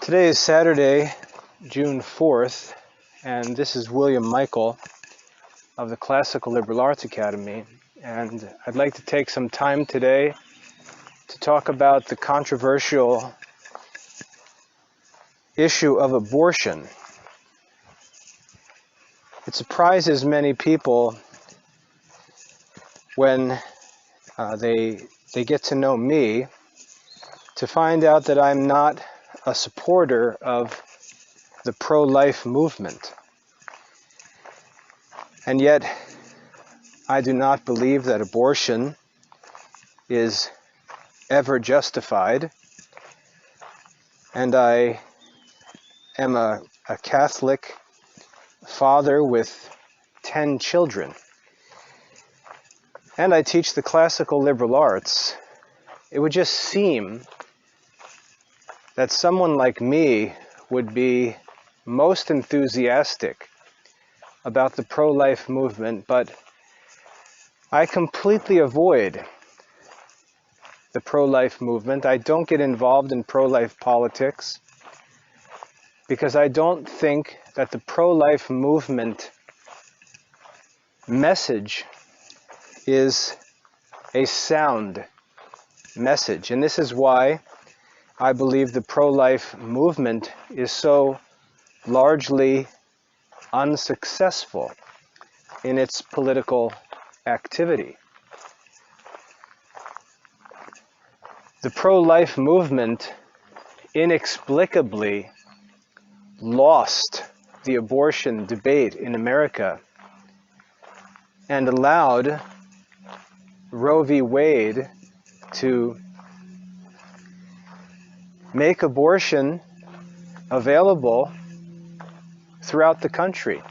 Today is Saturday, June 4th, and this is William Michael of the Classical Liberal Arts Academy, and I'd like to take some time today to talk about the controversial issue of abortion. It surprises many people when they get to know me to find out that I'm not a supporter of the pro-life movement. And yet, I do not believe that abortion is ever justified. And I am a Catholic father with 10 children. And I teach the classical liberal arts. It would just seem that someone like me would be most enthusiastic about the pro-life movement, but I completely avoid the pro-life movement. I don't get involved in pro-life politics because I don't think that the pro-life movement message is a sound message. And this is why I believe the pro-life movement is so largely unsuccessful in its political activity. The pro-life movement inexplicably lost the abortion debate in America and allowed Roe v. Wade to make abortion available throughout the country,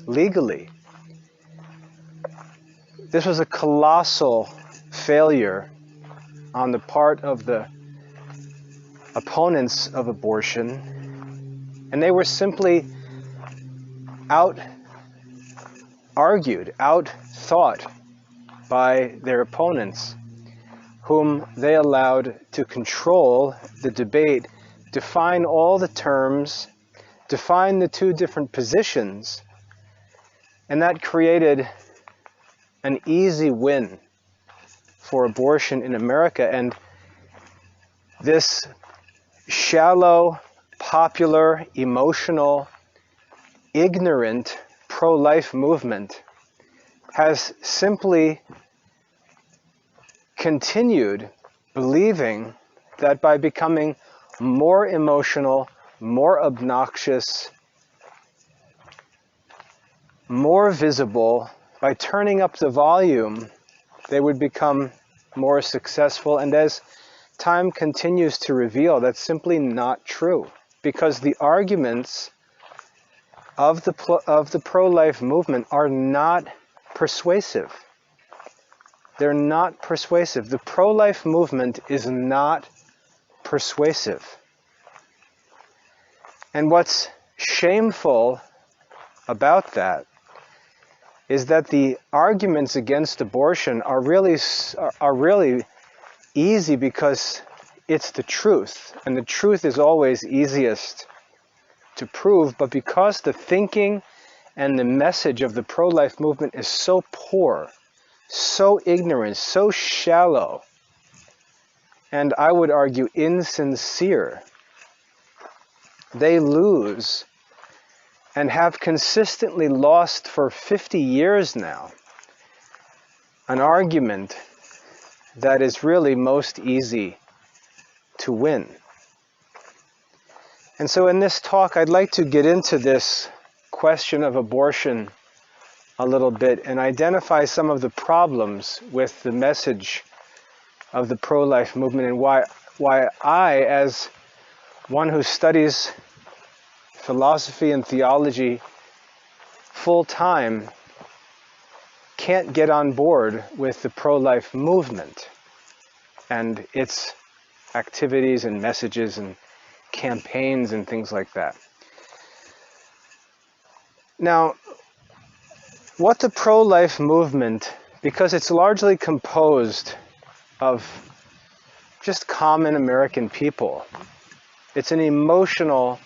legally. This was a colossal failure on the part of the opponents of abortion, and they were simply out-argued, out-thought by their opponents, whom they allowed to control the debate, define all the terms, define the two different positions, and that created an easy win for abortion in America. And this shallow, popular, emotional, ignorant pro-life movement has simply continued believing that by becoming more emotional, more obnoxious, more visible, by turning up the volume, they would become more successful. And as time continues to reveal, that's simply not true, because the arguments of the pro-life movement are not persuasive. They're not persuasive. The pro-life movement is not persuasive. And what's shameful about that is that the arguments against abortion are really easy because it's the truth. And the truth is always easiest to prove, but because the thinking and the message of the pro-life movement is so poor, so ignorant, so shallow, and I would argue insincere, they lose and have consistently lost for 50 years now an argument that is really most easy to win. And so in this talk, I'd like to get into this question of abortion a little bit and identify some of the problems with the message of the pro-life movement, and why I, as one who studies philosophy and theology full-time, can't get on board with the pro-life movement and its activities and messages and campaigns and things like that. Now, what the pro-life movement, because it's largely composed of just common American people, It's an emotional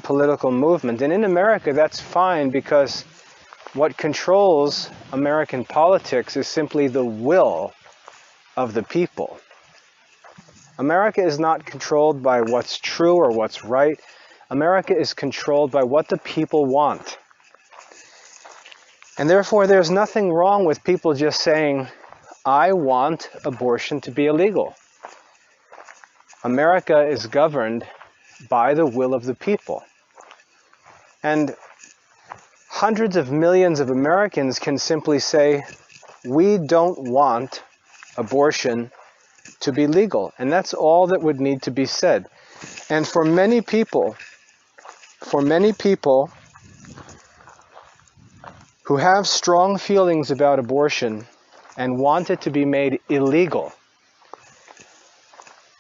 political movement. And in America, that's fine, because what controls American politics is simply the will of the people. America is not controlled by what's true or what's right. America is controlled by what the people want. And therefore, there's nothing wrong with people just saying, I want abortion to be illegal. America is governed by the will of the people. And hundreds of millions of Americans can simply say, we don't want abortion to be legal. And that's all that would need to be said. And for many people who have strong feelings about abortion and want it to be made illegal,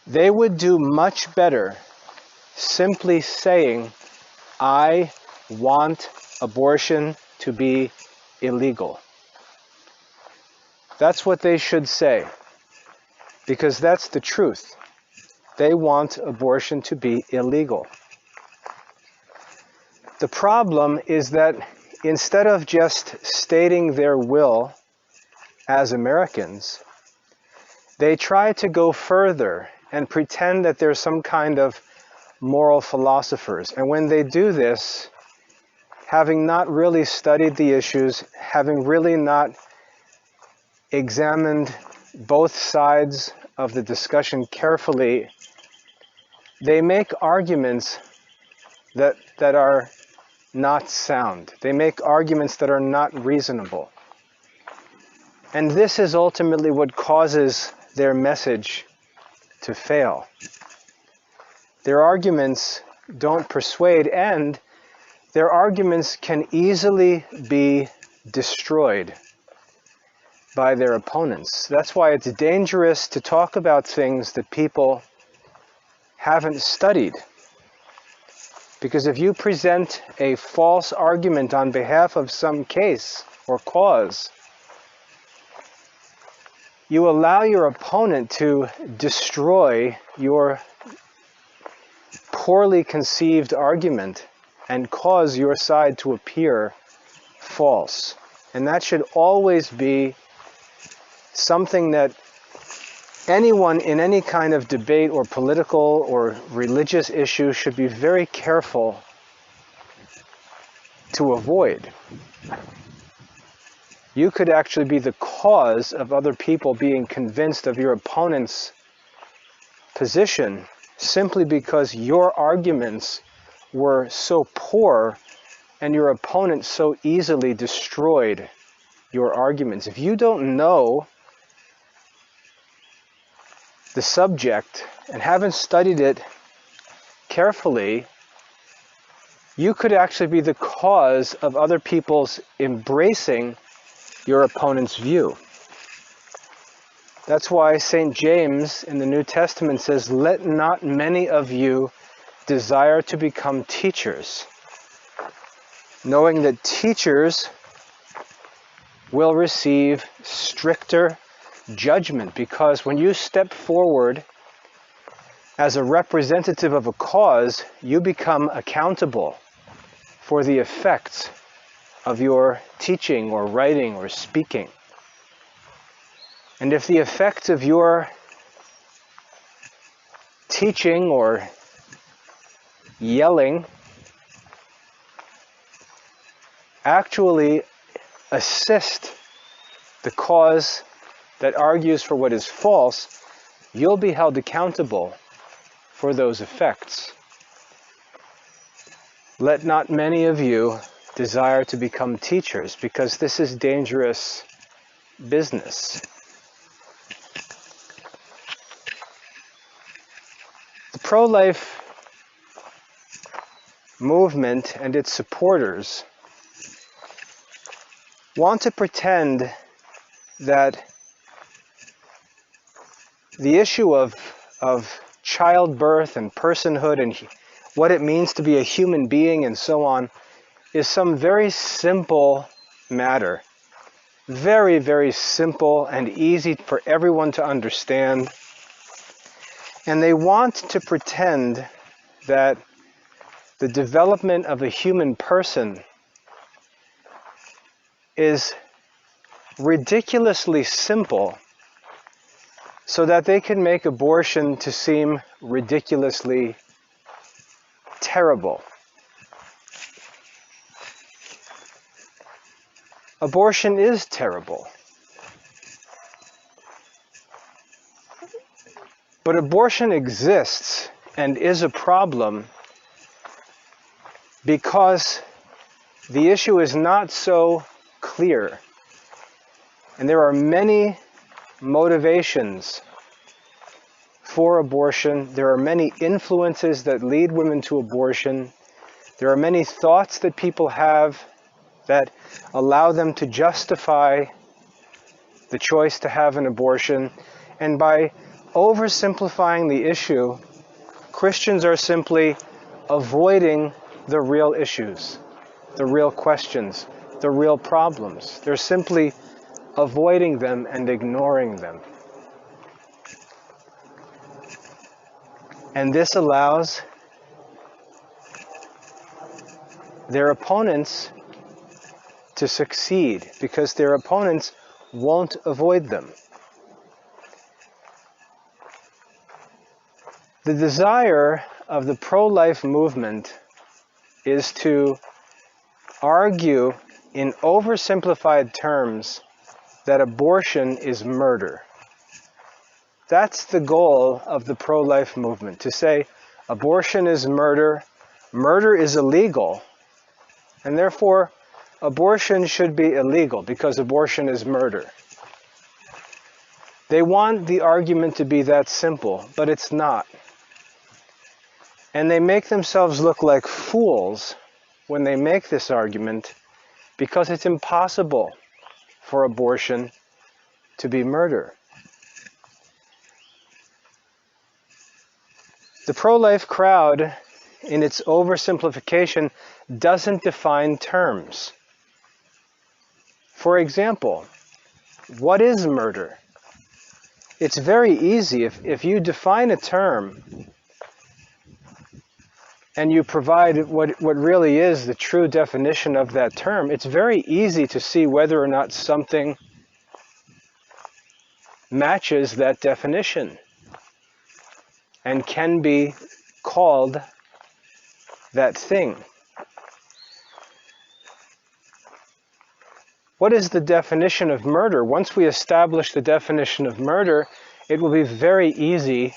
they would do much better simply saying, I want abortion to be illegal. That's what they should say, because that's the truth. They want abortion to be illegal. The problem is that instead of just stating their will as Americans, they try to go further and pretend that they're some kind of moral philosophers. And when they do this, having not really studied the issues, having really not examined both sides of the discussion carefully, they make arguments that are not sound. They make arguments that are not reasonable. And this is ultimately what causes their message to fail. Their arguments don't persuade, and their arguments can easily be destroyed by their opponents. That's why it's dangerous to talk about things that people haven't studied. Because if you present a false argument on behalf of some case or cause, you allow your opponent to destroy your poorly conceived argument and cause your side to appear false. And that should always be something that anyone in any kind of debate or political or religious issue should be very careful to avoid. You could actually be the cause of other people being convinced of your opponent's position simply because your arguments were so poor and your opponent so easily destroyed your arguments. If you don't know the subject and haven't studied it carefully, you could actually be the cause of other people's embracing your opponent's view. That's why St. James in the New Testament says, let not many of you desire to become teachers, knowing that teachers will receive stricter judgment, because when you step forward as a representative of a cause, you become accountable for the effects of your teaching or writing or speaking. And if the effects of your teaching or yelling actually assist the cause that argues for what is false, you'll be held accountable for those effects. Let not many of you desire to become teachers, because this is dangerous business. The pro-life movement and its supporters want to pretend that the issue of childbirth and personhood and what it means to be a human being and so on is some very simple matter. Very, very simple and easy for everyone to understand. And they want to pretend that the development of a human person is ridiculously simple so that they can make abortion to seem ridiculously terrible. Abortion is terrible. But abortion exists and is a problem because the issue is not so clear. And there are many motivations for abortion. There are many influences that lead women to abortion. There are many thoughts that people have that allow them to justify the choice to have an abortion. And by oversimplifying the issue, Christians are simply avoiding the real issues, the real questions, the real problems. They're simply avoiding them and ignoring them. And this allows their opponents to succeed because their opponents won't avoid them. The desire of the pro-life movement is to argue in oversimplified terms that abortion is murder. That's the goal of the pro-life movement, to say abortion is murder, murder is illegal, and therefore abortion should be illegal because abortion is murder. They want the argument to be that simple, but it's not. And they make themselves look like fools when they make this argument because it's impossible for abortion to be murder. The pro-life crowd, in its oversimplification, doesn't define terms. For example, what is murder? It's very easy. If you define a term and you provide what really is the true definition of that term, it's very easy to see whether or not something matches that definition and can be called that thing. What is the definition of murder? Once we establish the definition of murder, it will be very easy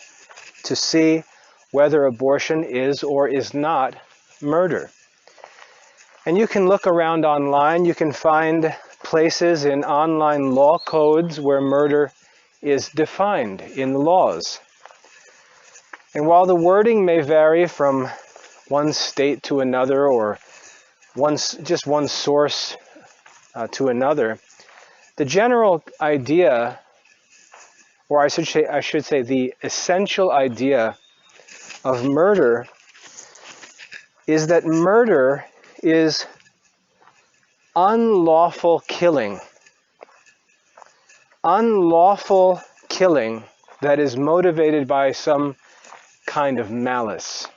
to see whether abortion is or is not murder. And you can look around online, you can find places in online law codes where murder is defined in laws. And while the wording may vary from one state to another or just one source to another, the general idea, or I should say the essential idea of murder is that murder is unlawful killing. Unlawful killing that is motivated by some kind of malice.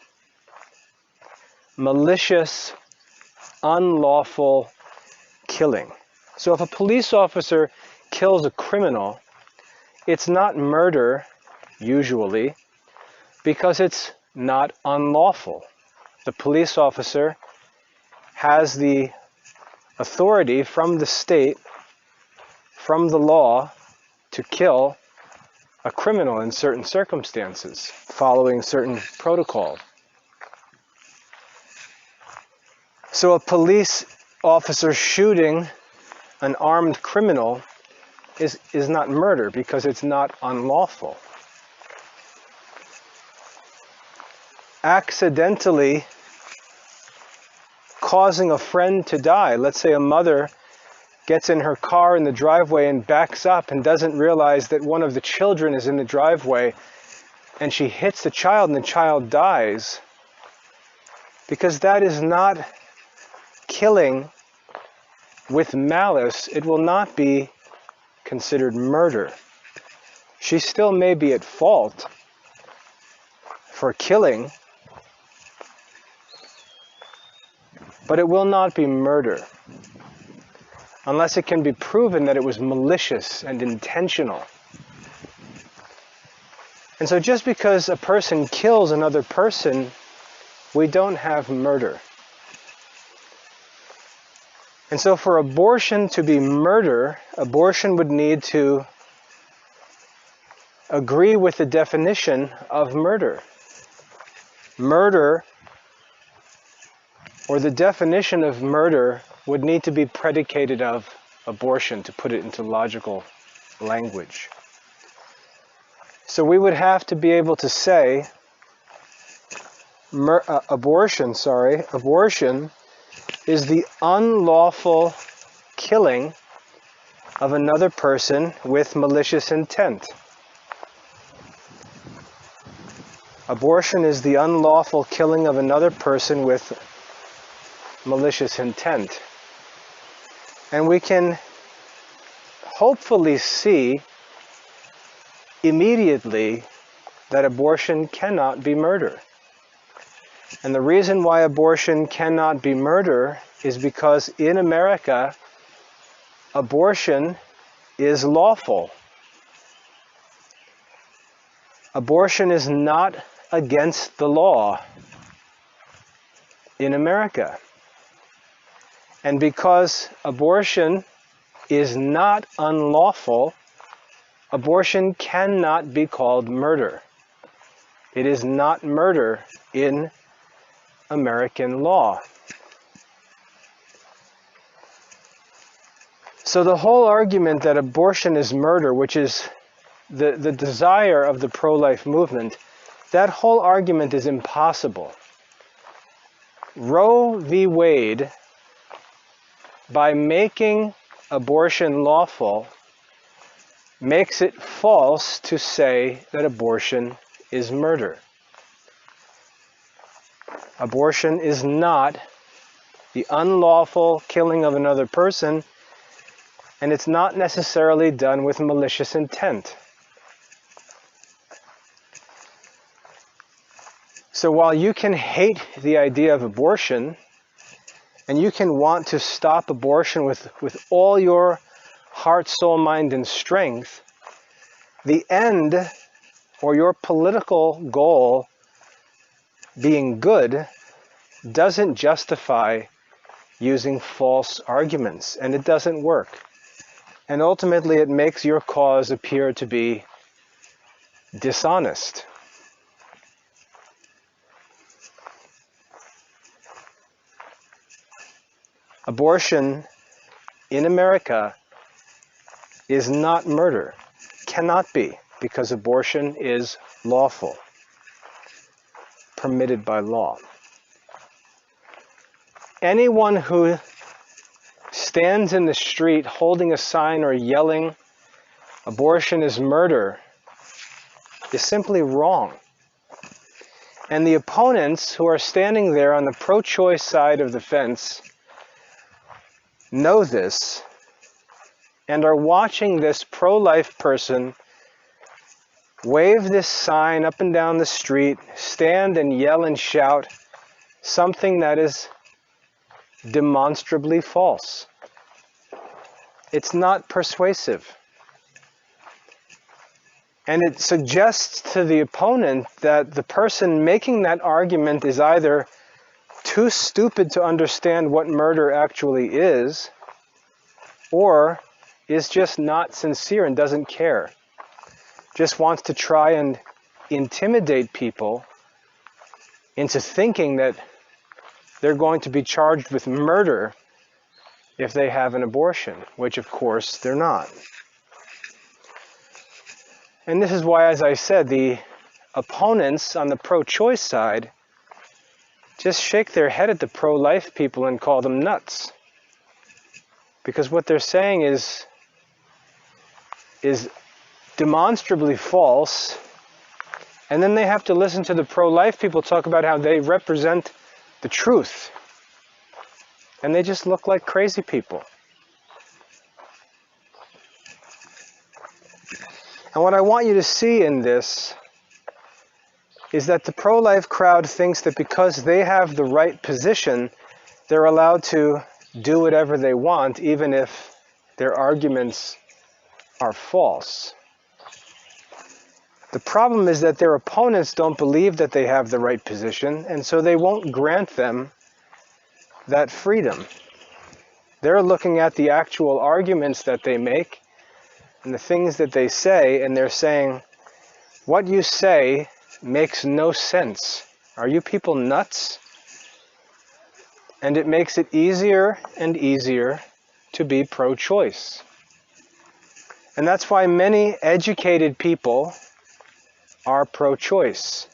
Malicious, unlawful killing. So if a police officer kills a criminal, it's not murder, usually, because it's not unlawful. The police officer has the authority from the state, from the law, to kill a criminal in certain circumstances, following certain protocol. So a police officer shooting an armed criminal is not murder because it's not unlawful. Accidentally causing a friend to die. Let's say a mother gets in her car in the driveway and backs up and doesn't realize that one of the children is in the driveway, and she hits the child and the child dies, because that is not killing with malice. It will not be considered murder. She still may be at fault for killing, but it will not be murder unless it can be proven that it was malicious and intentional. And so just because a person kills another person, we don't have murder. And so for abortion to be murder, abortion would need to agree with the definition of murder. Murder, or the definition of murder, would need to be predicated of abortion, to put it into logical language. So we would have to be able to say abortion is the unlawful killing of another person with malicious intent. Abortion is the unlawful killing of another person with malicious intent. And we can hopefully see immediately that abortion cannot be murder. And the reason why abortion cannot be murder is because in America, abortion is lawful. Abortion is not against the law in America. And because abortion is not unlawful, abortion cannot be called murder. It is not murder in American law. So the whole argument that abortion is murder, which is the desire of the pro-life movement, that whole argument is impossible. Roe v. Wade, by making abortion lawful, makes it false to say that abortion is murder. Abortion is not the unlawful killing of another person, and it's not necessarily done with malicious intent. So while you can hate the idea of abortion, and you can want to stop abortion with all your heart, soul, mind, and strength, the end, or your political goal being good, doesn't justify using false arguments, and it doesn't work. And ultimately it makes your cause appear to be dishonest. Abortion in America is not murder, cannot be, because abortion is lawful, permitted by law. Anyone who stands in the street holding a sign or yelling, "Abortion is murder," is simply wrong. And the opponents who are standing there on the pro-choice side of the fence know this and are watching this pro-life person wave this sign up and down the street, stand and yell and shout something that is demonstrably false. It's not persuasive. And it suggests to the opponent that the person making that argument is either too stupid to understand what murder actually is, or is just not sincere and doesn't care. Just wants to try and intimidate people into thinking that they're going to be charged with murder if they have an abortion, which of course they're not. And this is why, as I said, the opponents on the pro-choice side just shake their head at the pro-life people and call them nuts. Because what they're saying is demonstrably false, and then they have to listen to the pro-life people talk about how they represent the truth. And they just look like crazy people. And what I want you to see in this is that the pro-life crowd thinks that because they have the right position, they're allowed to do whatever they want, even if their arguments are false. The problem is that their opponents don't believe that they have the right position, and so they won't grant them that freedom. They're looking at the actual arguments that they make and the things that they say, and they're saying, what you say makes no sense. Are you people nuts? And it makes it easier and easier to be pro-choice. And that's why many educated people are pro-choice,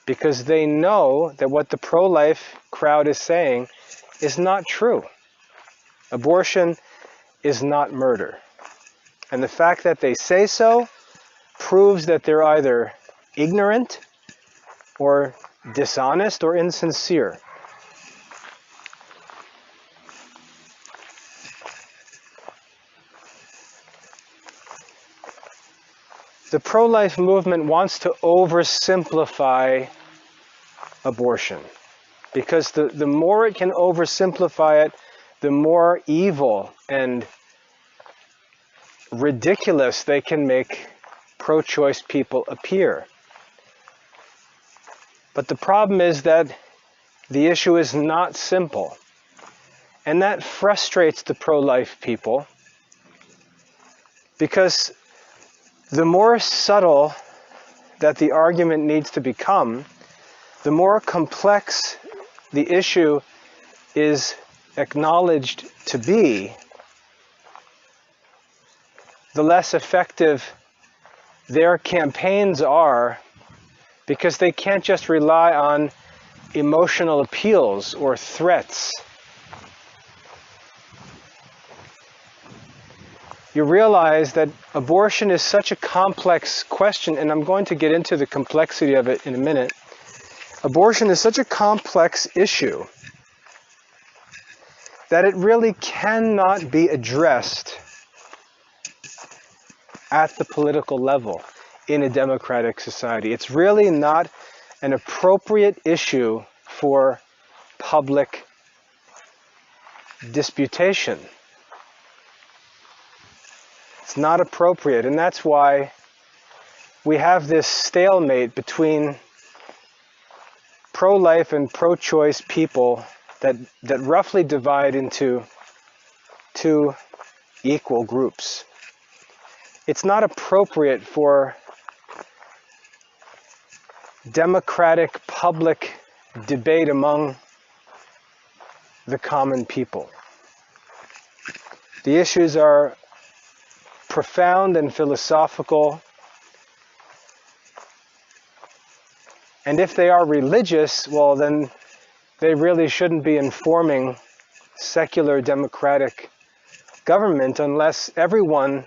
because they know that what the pro-life crowd is saying is not true. Abortion is not murder. And the fact that they say so proves that they're either ignorant or dishonest or insincere. The pro-life movement wants to oversimplify abortion, because the more it can oversimplify it, the more evil and ridiculous they can make pro-choice people appear. But the problem is that the issue is not simple, and that frustrates the pro-life people, because the more subtle that the argument needs to become, the more complex the issue is acknowledged to be, the less effective their campaigns are, because they can't just rely on emotional appeals or threats. You realize that abortion is such a complex question, and I'm going to get into the complexity of it in a minute. Abortion is such a complex issue that it really cannot be addressed at the political level in a democratic society. It's really not an appropriate issue for public disputation. It's not appropriate, and that's why we have this stalemate between pro-life and pro-choice people that roughly divide into two equal groups. It's not appropriate for democratic public debate among the common people. The issues are profound and philosophical, and if they are religious, well, then they really shouldn't be informing secular democratic government unless everyone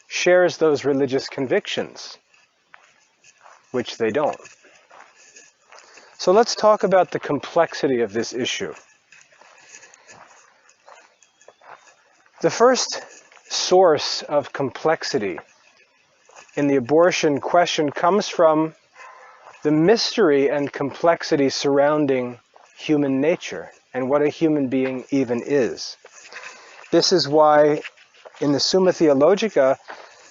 shares those religious convictions, which they don't. So let's talk about the complexity of this issue. The first source of complexity in the abortion question comes from the mystery and complexity surrounding human nature and what a human being even is. This is why in the Summa Theologica,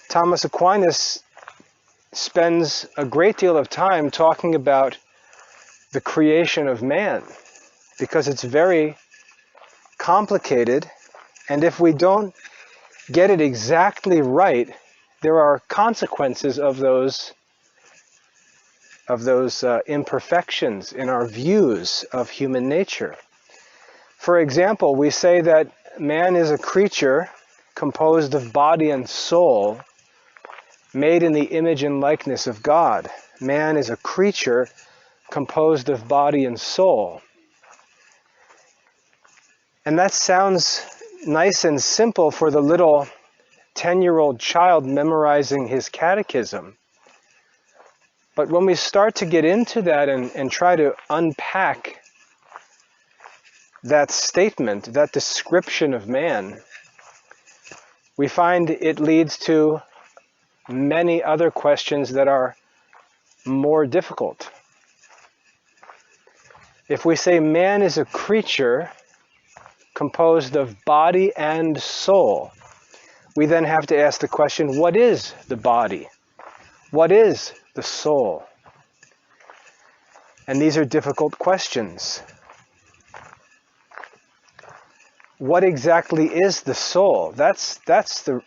Thomas Aquinas spends a great deal of time talking about the creation of man, because it's very complicated, and if we don't get it exactly right, there are consequences of those imperfections in our views of human nature. For example, we say that man is a creature composed of body and soul, made in the image and likeness of God. Man is a creature composed of body and soul. And that sounds nice and simple for the little 10-year-old child memorizing his catechism. But when we start to get into that and try to unpack that statement, that description of man, we find it leads to many other questions that are more difficult. If we say man is a creature composed of body and soul, we then have to ask the question, what is the body? What is the soul? And these are difficult questions. What exactly is the soul? That's the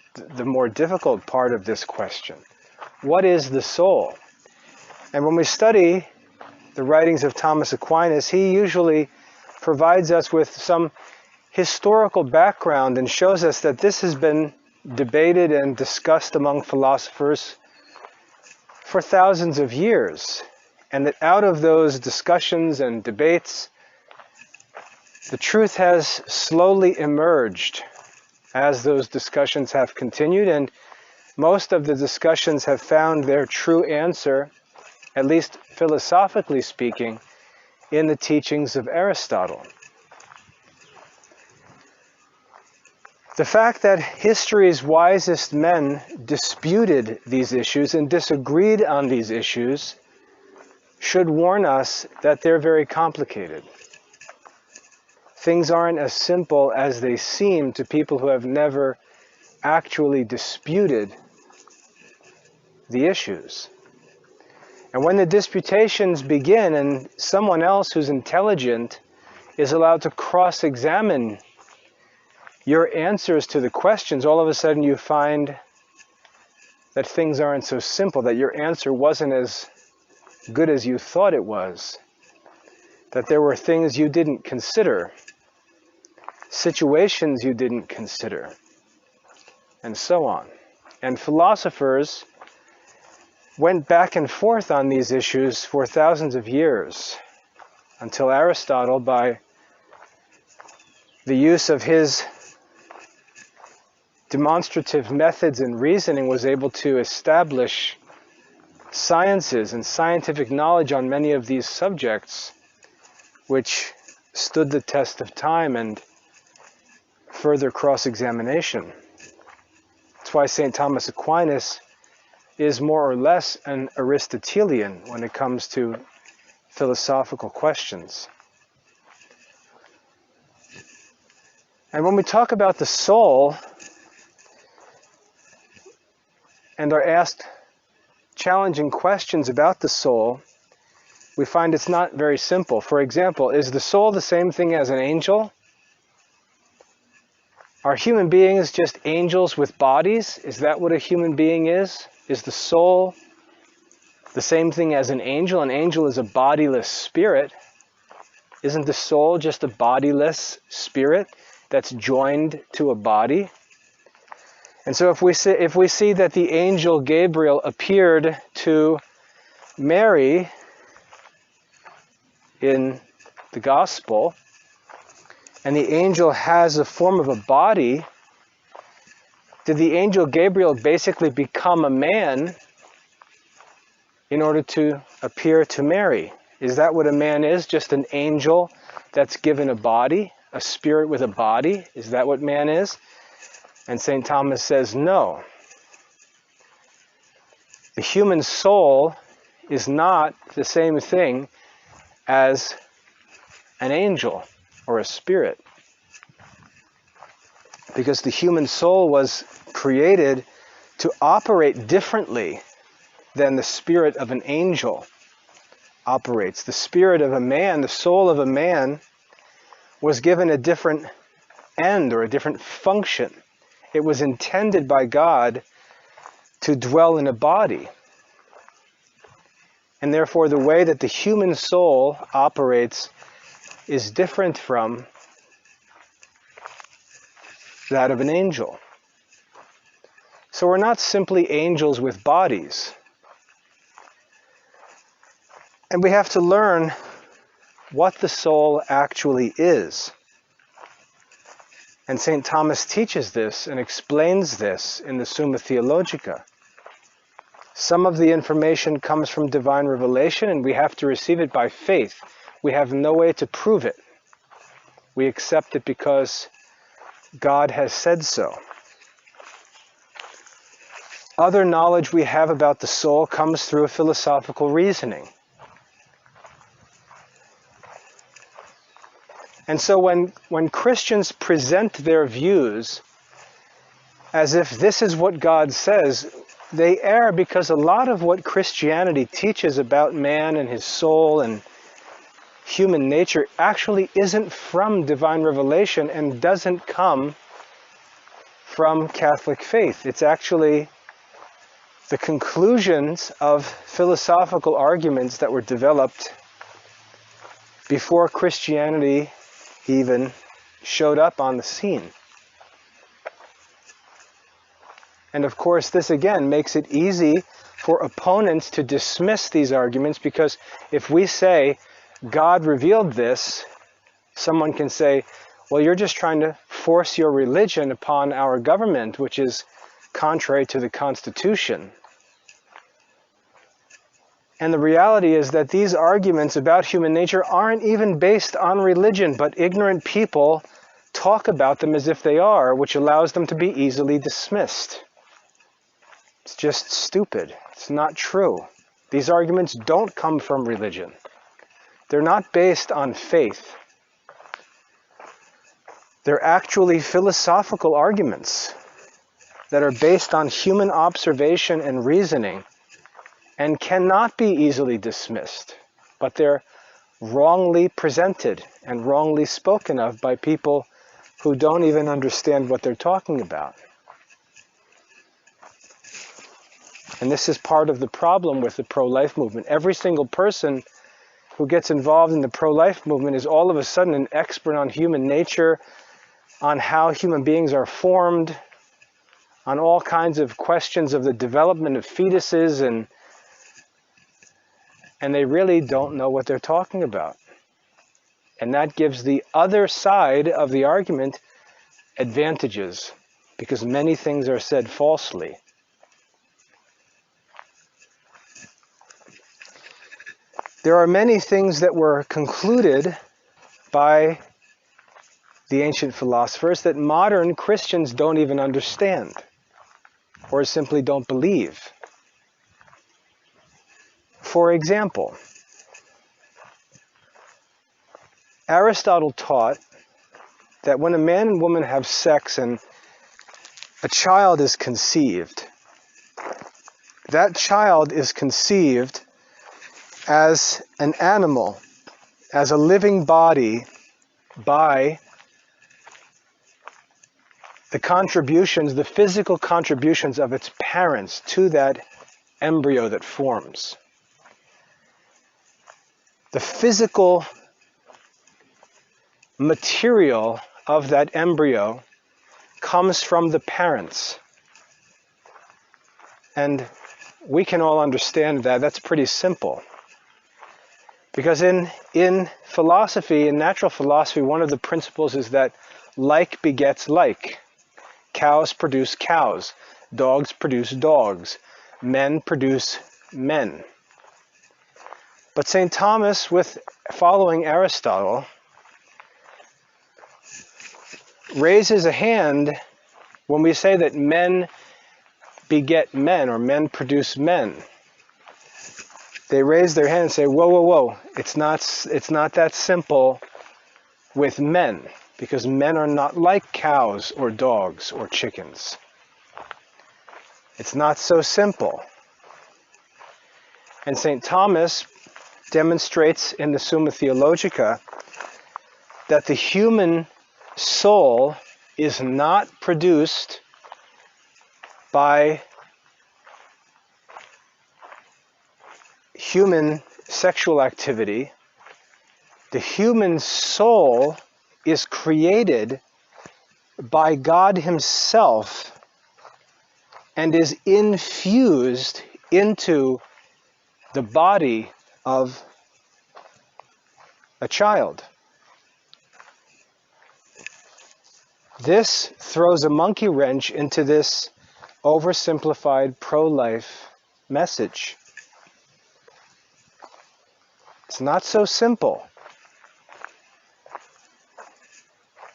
more difficult part of this question. What is the soul? And when we study the writings of Thomas Aquinas, he usually provides us with some historical background and shows us that this has been debated and discussed among philosophers for thousands of years, and that out of those discussions and debates, the truth has slowly emerged as those discussions have continued, and most of the discussions have found their true answer, at least philosophically speaking, in the teachings of Aristotle. The fact that history's wisest men disputed these issues and disagreed on these issues should warn us that they're very complicated. Things aren't as simple as they seem to people who have never actually disputed the issues. And when the disputations begin and someone else who's intelligent is allowed to cross-examine your answers to the questions, all of a sudden you find that things aren't so simple, that your answer wasn't as good as you thought it was, that there were things you didn't consider, situations you didn't consider, and so on. And philosophers went back and forth on these issues for thousands of years, until Aristotle, by the use of his demonstrative methods and reasoning, was able to establish sciences and scientific knowledge on many of these subjects, which stood the test of time and further cross-examination. That's why St. Thomas Aquinas is more or less an Aristotelian when it comes to philosophical questions. And when we talk about the soul and are asked challenging questions about the soul, we find it's not very simple. For example, is the soul the same thing as an angel? Are human beings just angels with bodies? Is that what a human being is? Is the soul the same thing as an angel? An angel is a bodiless spirit. Isn't the soul just a bodiless spirit that's joined to a body? And so if we see that the angel Gabriel appeared to Mary in the gospel, and the angel has a form of a body, did the angel Gabriel basically become a man in order to appear to Mary? Is that what a man is? Just an angel that's given a body, a spirit with a body? Is that what man is? And St. Thomas says no. The human soul is not the same thing as an angel or a spirit, because the human soul was created to operate differently than the spirit of an angel operates. The spirit of a man, the soul of a man, was given a different end or a different function. It was intended by God to dwell in a body. And therefore, the way that the human soul operates is different from that of an angel. So we're not simply angels with bodies. And we have to learn what the soul actually is. And St. Thomas teaches this and explains this in the Summa Theologica. Some of the information comes from divine revelation, and we have to receive it by faith. We have no way to prove it. We accept it because God has said so. Other knowledge we have about the soul comes through philosophical reasoning. And so when Christians present their views as if this is what God says, they err, because a lot of what Christianity teaches about man and his soul and human nature actually isn't from divine revelation and doesn't come from Catholic faith. It's actually the conclusions of philosophical arguments that were developed before Christianity even showed up on the scene. And of course, this again makes it easy for opponents to dismiss these arguments, because if we say, God revealed this, someone can say, well, you're just trying to force your religion upon our government, which is contrary to the Constitution. And the reality is that these arguments about human nature aren't even based on religion, but ignorant people talk about them as if they are, which allows them to be easily dismissed. It's just stupid. It's not true. These arguments don't come from religion. They're not based on faith. They're actually philosophical arguments that are based on human observation and reasoning and cannot be easily dismissed, but they're wrongly presented and wrongly spoken of by people who don't even understand what they're talking about. And this is part of the problem with the pro-life movement. Every single person who gets involved in the pro-life movement is all of a sudden an expert on human nature, on how human beings are formed, on all kinds of questions of the development of fetuses, and they really don't know what they're talking about. And that gives the other side of the argument advantages, because many things are said falsely. There are many things that were concluded by the ancient philosophers that modern Christians don't even understand, or simply don't believe. For example, Aristotle taught that when a man and woman have sex and a child is conceived, that child is conceived as an animal, as a living body, by the contributions, the physical contributions of its parents to that embryo that forms. The physical material of that embryo comes from the parents. And we can all understand that. That's pretty simple. Because in philosophy, in natural philosophy, one of the principles is that like begets like. Cows produce cows. Dogs produce dogs. Men produce men. But St. Thomas, with following Aristotle, raises a hand when we say that men beget men, or men produce men. They raise their hand and say, whoa, whoa, whoa, it's not that simple with men, because men are not like cows or dogs or chickens. It's not so simple. And St. Thomas demonstrates in the Summa Theologica that the human soul is not produced by human sexual activity. The human soul is created by God Himself and is infused into the body of a child. This throws a monkey wrench into this oversimplified pro-life message. It's not so simple.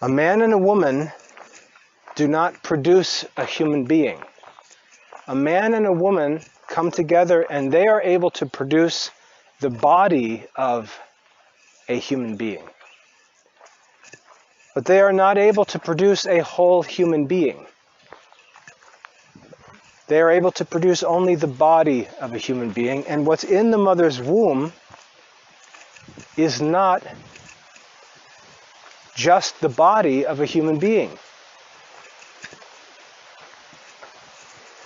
A man and a woman do not produce a human being. A man and a woman come together and they are able to produce the body of a human being. but they are not able to produce a whole human being. They are able to produce only the body of a human being, and what's in the mother's womb is not just the body of a human being.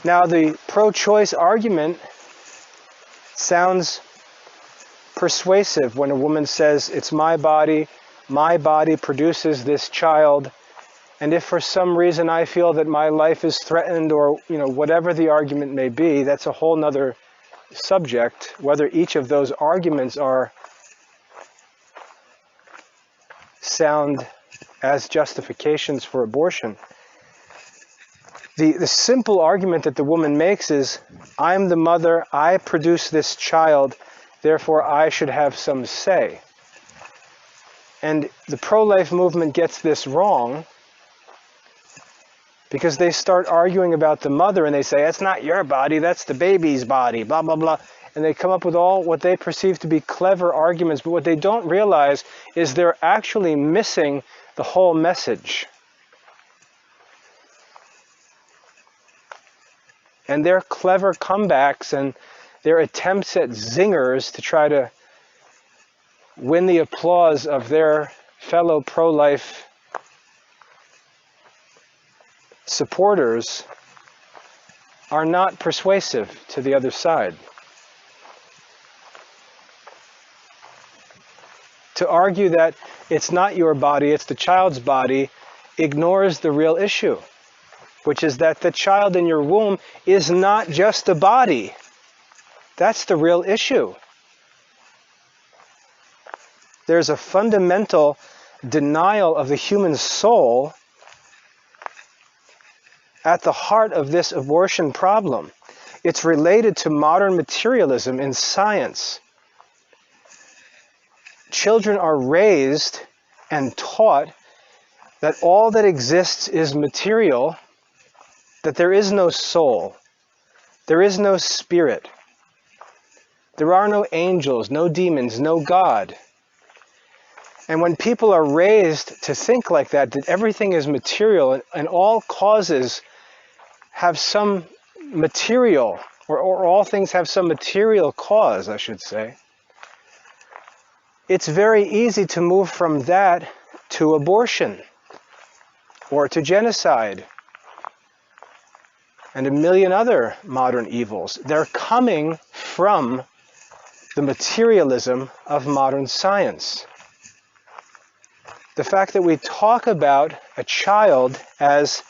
Now, the pro-choice argument sounds persuasive when a woman says, it's my body produces this child, and if for some reason I feel that my life is threatened, or whatever the argument may be, that's a whole nother subject, whether each of those arguments are sound as justifications for abortion. The simple argument that the woman makes is, I'm the mother, I produce this child, therefore I should have some say. And the pro-life movement gets this wrong because they start arguing about the mother, and they say, that's not your body, that's the baby's body, blah, blah, blah. And they come up with all what they perceive to be clever arguments, but what they don't realize is they're actually missing the whole message. And their clever comebacks and their attempts at zingers to try to win the applause of their fellow pro-life supporters are not persuasive to the other side. To argue that it's not your body, it's the child's body, ignores the real issue, which is that the child in your womb is not just a body. That's the real issue. There's a fundamental denial of the human soul at the heart of this abortion problem. It's related to modern materialism in science. Children are raised and taught that all that exists is material, that there is no soul, there is no spirit, there are no angels, no demons, no God. And when people are raised to think like that everything is material and all causes have some material, or all things have some material cause, I should say, it's very easy to move from that to abortion or to genocide and a million other modern evils. They're coming from the materialism of modern science. The fact that we talk about a child as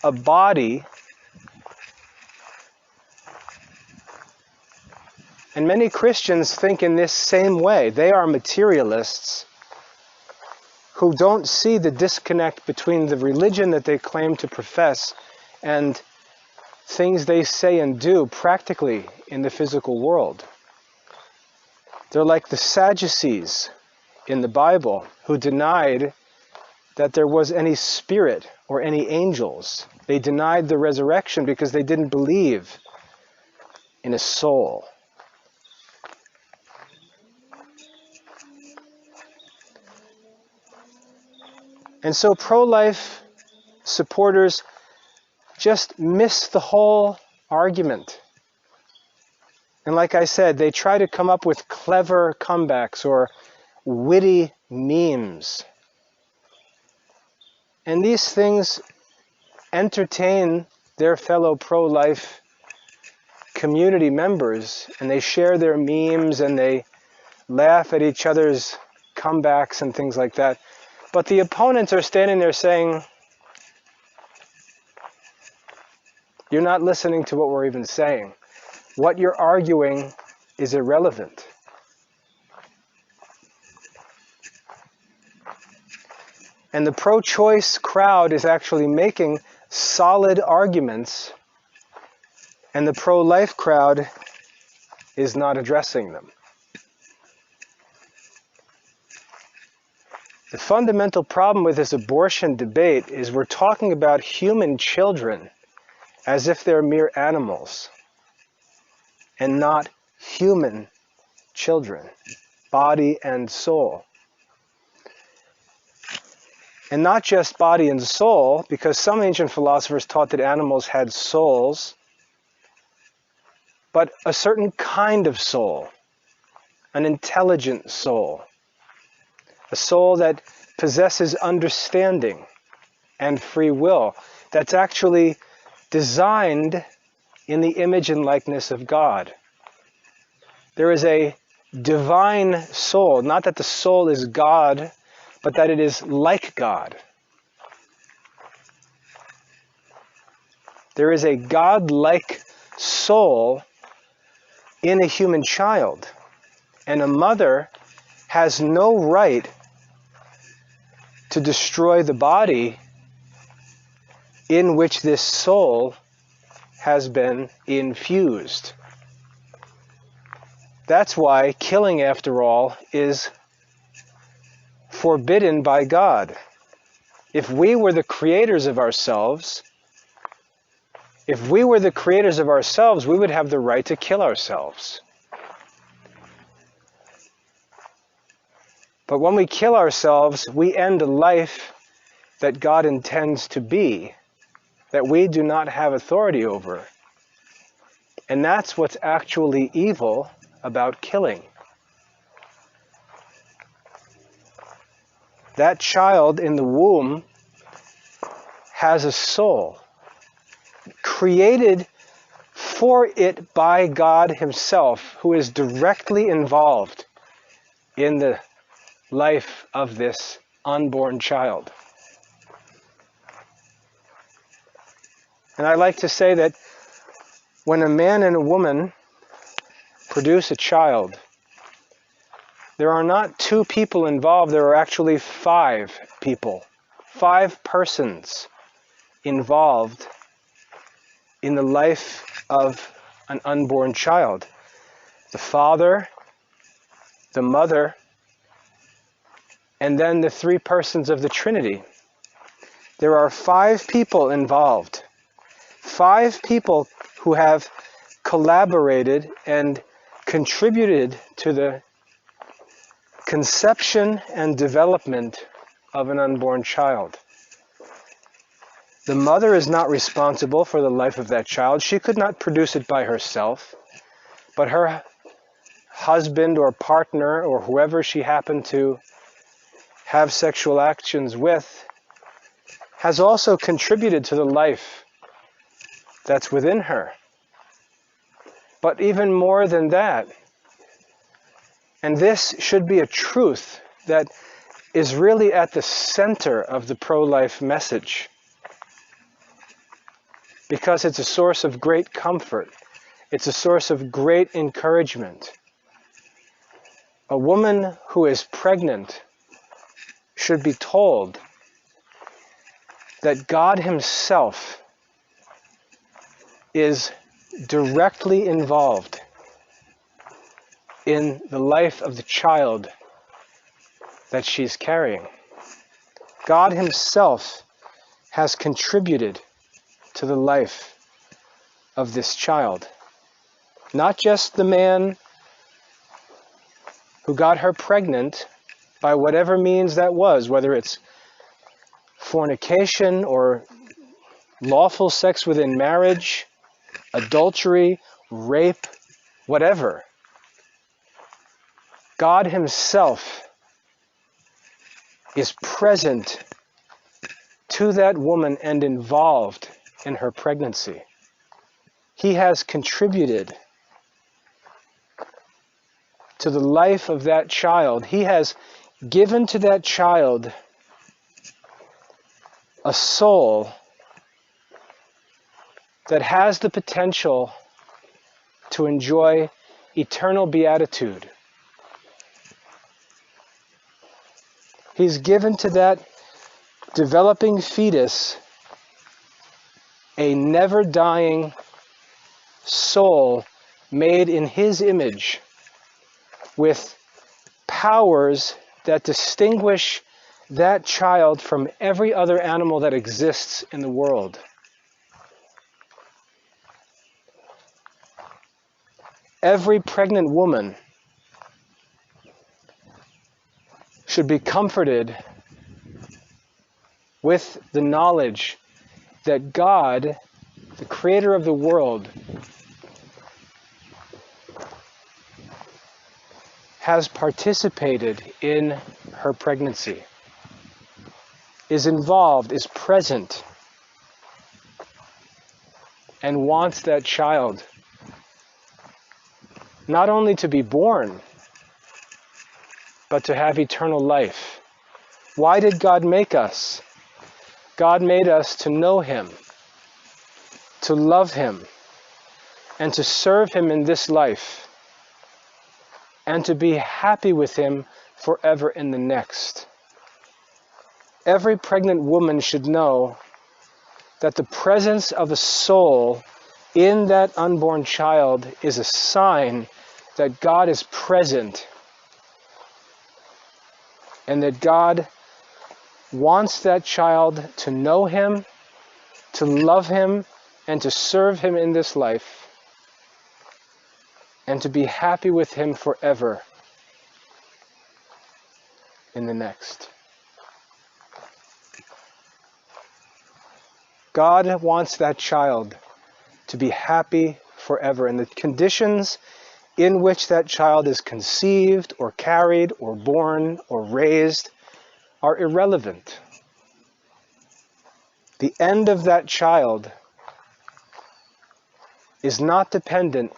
a body, and many Christians think in this same way. They are materialists who don't see the disconnect between the religion that they claim to profess and things they say and do practically in the physical world. They're like the Sadducees in the Bible who denied that there was any spirit or any angels. They denied the resurrection because they didn't believe in a soul. And so pro-life supporters just miss the whole argument. And like I said, they try to come up with clever comebacks or witty memes. And these things entertain their fellow pro-life community members, and they share their memes and they laugh at each other's comebacks and things like that. But the opponents are standing there saying, you're not listening to what we're even saying. What you're arguing is irrelevant. And the pro-choice crowd is actually making solid arguments, and the pro-life crowd is not addressing them. The fundamental problem with this abortion debate is we're talking about human children as if they're mere animals and not human children, body and soul. And not just body and soul, because some ancient philosophers taught that animals had souls, but a certain kind of soul, an intelligent soul, a soul that possesses understanding and free will, that's actually designed in the image and likeness of God. There is a divine soul, not that the soul is God, but that it is like God. There is a God-like soul in a human child, and a mother has no right to destroy the body in which this soul has been infused. That's why killing, after all, is forbidden by God. If we were the creators of ourselves, we would have the right to kill ourselves. But when we kill ourselves, we end a life that God intends to be, that we do not have authority over. And that's what's actually evil about killing. That child in the womb has a soul, created for it by God Himself, who is directly involved in the life of this unborn child. And I like to say that when a man and a woman produce a child, there are not two people involved, there are actually 5 people, 5 persons involved in the life of an unborn child. The father, the mother, and then the 3 persons of the Trinity. There are 5 people involved. 5 people who have collaborated and contributed to the conception and development of an unborn child. The mother is not responsible for the life of that child. She could not produce it by herself, but her husband or partner or whoever she happened to have sexual actions with has also contributed to the life that's within her. But even more than that, and this should be a truth that is really at the center of the pro-life message, because it's a source of great comfort. It's a source of great encouragement. A woman who is pregnant should be told that God Himself is directly involved in the life of the child that she's carrying. God Himself has contributed to the life of this child. Not just the man who got her pregnant by whatever means that was, whether it's fornication or lawful sex within marriage, adultery, rape, whatever. God Himself is present to that woman and involved in her pregnancy. He has contributed to the life of that child. He has given to that child a soul that has the potential to enjoy eternal beatitude. He's given to that developing fetus a never-dying soul made in His image with powers that distinguish that child from every other animal that exists in the world. Every pregnant woman should be comforted with the knowledge that God, the creator of the world, has participated in her pregnancy, is involved, is present, and wants that child not only to be born, but to have eternal life. Why did God make us? God made us to know Him, to love Him, and to serve Him in this life, and to be happy with Him forever in the next. Every pregnant woman should know that the presence of a soul in that unborn child is a sign that God is present and that God wants that child to know Him, to love Him, and to serve Him in this life, and to be happy with Him forever in the next. God wants that child to be happy forever, and the conditions in which that child is conceived or carried or born or raised are irrelevant. The end of that child is not dependent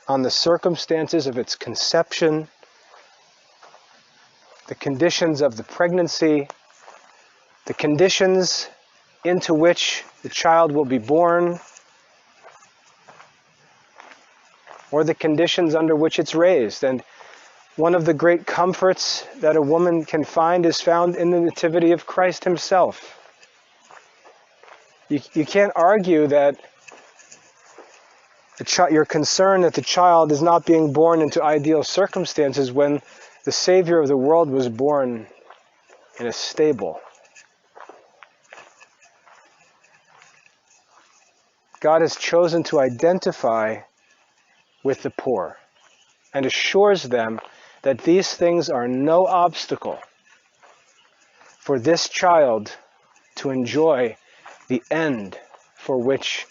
on the circumstances of its conception, the conditions of the pregnancy, the conditions into which the child will be born, or the conditions under which it's raised. And one of the great comforts that a woman can find is found in the nativity of Christ Himself. You can't argue that you're concerned that the child is not being born into ideal circumstances when the Savior of the world was born in a stable. God has chosen to identify with the poor and assures them that these things are no obstacle for this child to enjoy the end for which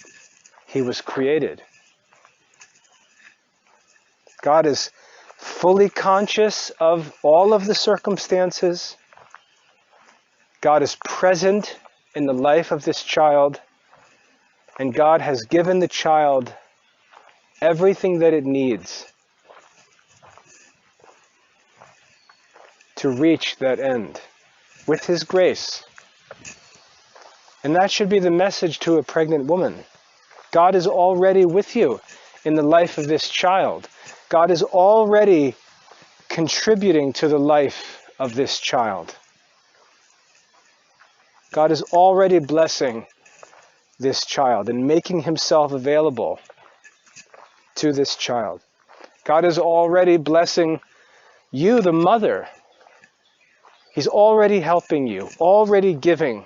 he was created. God is fully conscious of all of the circumstances. God is present in the life of this child, and God has given the child everything that it needs to reach that end with His grace. And that should be the message to a pregnant woman. God is already with you in the life of this child. God is already contributing to the life of this child. God is already blessing this child and making Himself available to this child. God is already blessing you, the mother. He's already helping you, already giving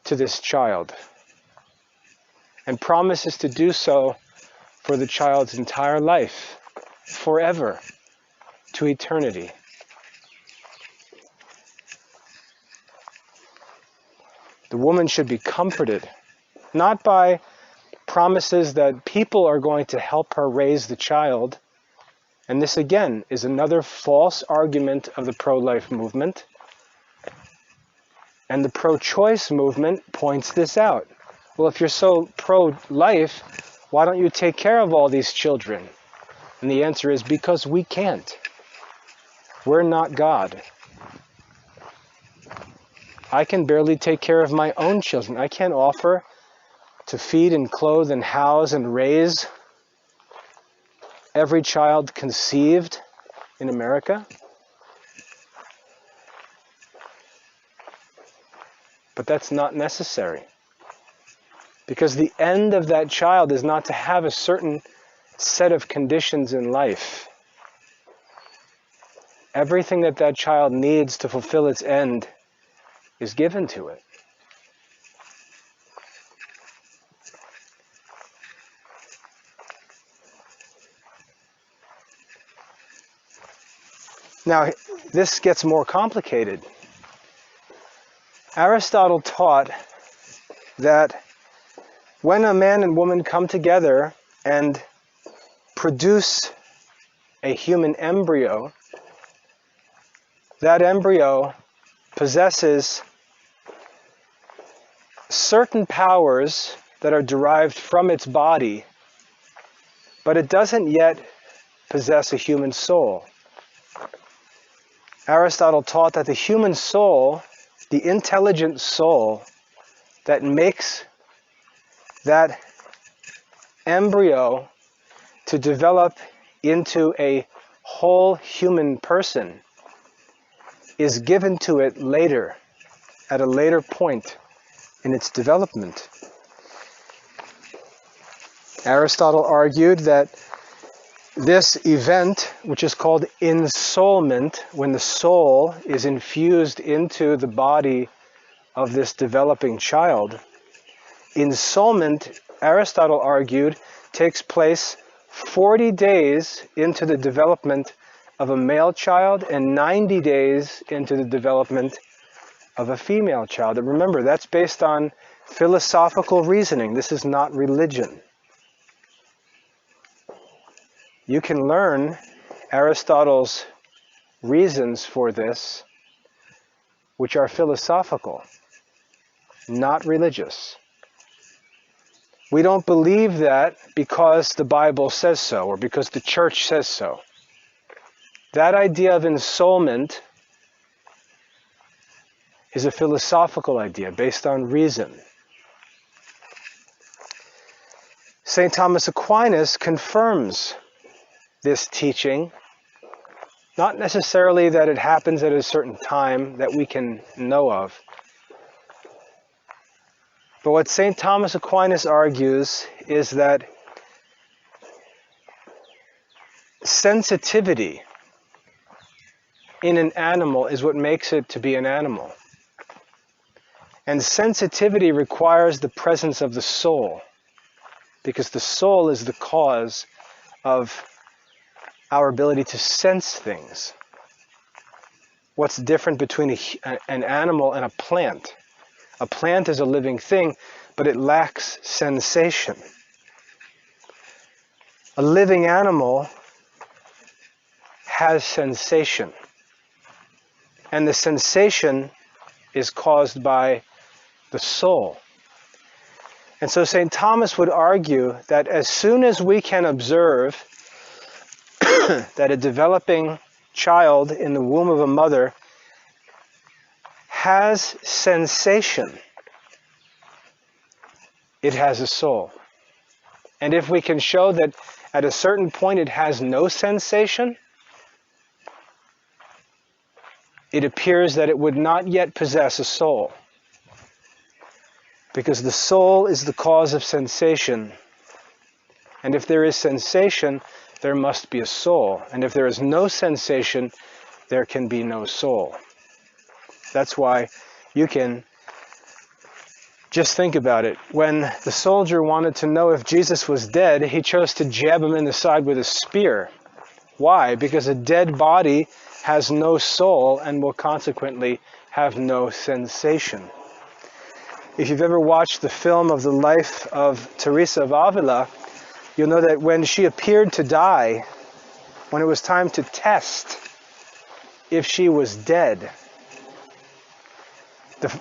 to this child, and promises to do so for the child's entire life, forever, to eternity. The woman should be comforted, not by promises that people are going to help her raise the child. And this, again, is another false argument of the pro-life movement. And the pro-choice movement points this out. Well, if you're so pro-life, why don't you take care of all these children? And the answer is because we can't. We're not God. I can barely take care of my own children. I can't offer to feed and clothe and house and raise every child conceived in America. But that's not necessary. Because the end of that child is not to have a certain set of conditions in life. Everything that that child needs to fulfill its end is given to it. Now, this gets more complicated, Aristotle taught that when a man and woman come together and produce a human embryo, that embryo possesses certain powers that are derived from its body, but it doesn't yet possess a human soul. Aristotle taught that the human soul, the intelligent soul that makes that embryo to develop into a whole human person, is given to it later, at a later point in its development. Aristotle argued that this event, which is called ensoulment, when the soul is infused into the body of this developing child, ensoulment, Aristotle argued, takes place 40 days into the development of a male child and 90 days into the development of a female child. And remember, that's based on philosophical reasoning. This is not religion. You can learn Aristotle's reasons for this, which are philosophical, not religious. We don't believe that because the Bible says so or because the church says so. That idea of ensoulment is a philosophical idea based on reason. St. Thomas Aquinas confirms this teaching, not necessarily that it happens at a certain time that we can know of, but what St. Thomas Aquinas argues is that sensitivity in an animal is what makes it to be an animal. And sensitivity requires the presence of the soul, because the soul is the cause of our ability to sense things. What's different between an animal and a plant? A plant is a living thing, but it lacks sensation. A living animal has sensation, and the sensation is caused by the soul. And so St. Thomas would argue that as soon as we can observe that a developing child in the womb of a mother has sensation, it has a soul. And if we can show that at a certain point it has no sensation, it appears that it would not yet possess a soul. Because the soul is the cause of sensation. And if there is sensation, there must be a soul. And if there is no sensation, there can be no soul. That's why you can just think about it. When the soldier wanted to know if Jesus was dead, he chose to jab him in the side with a spear. Why? Because a dead body has no soul and will consequently have no sensation. If you've ever watched the film of the life of Teresa of Avila, you'll know that when she appeared to die, when it was time to test if she was dead,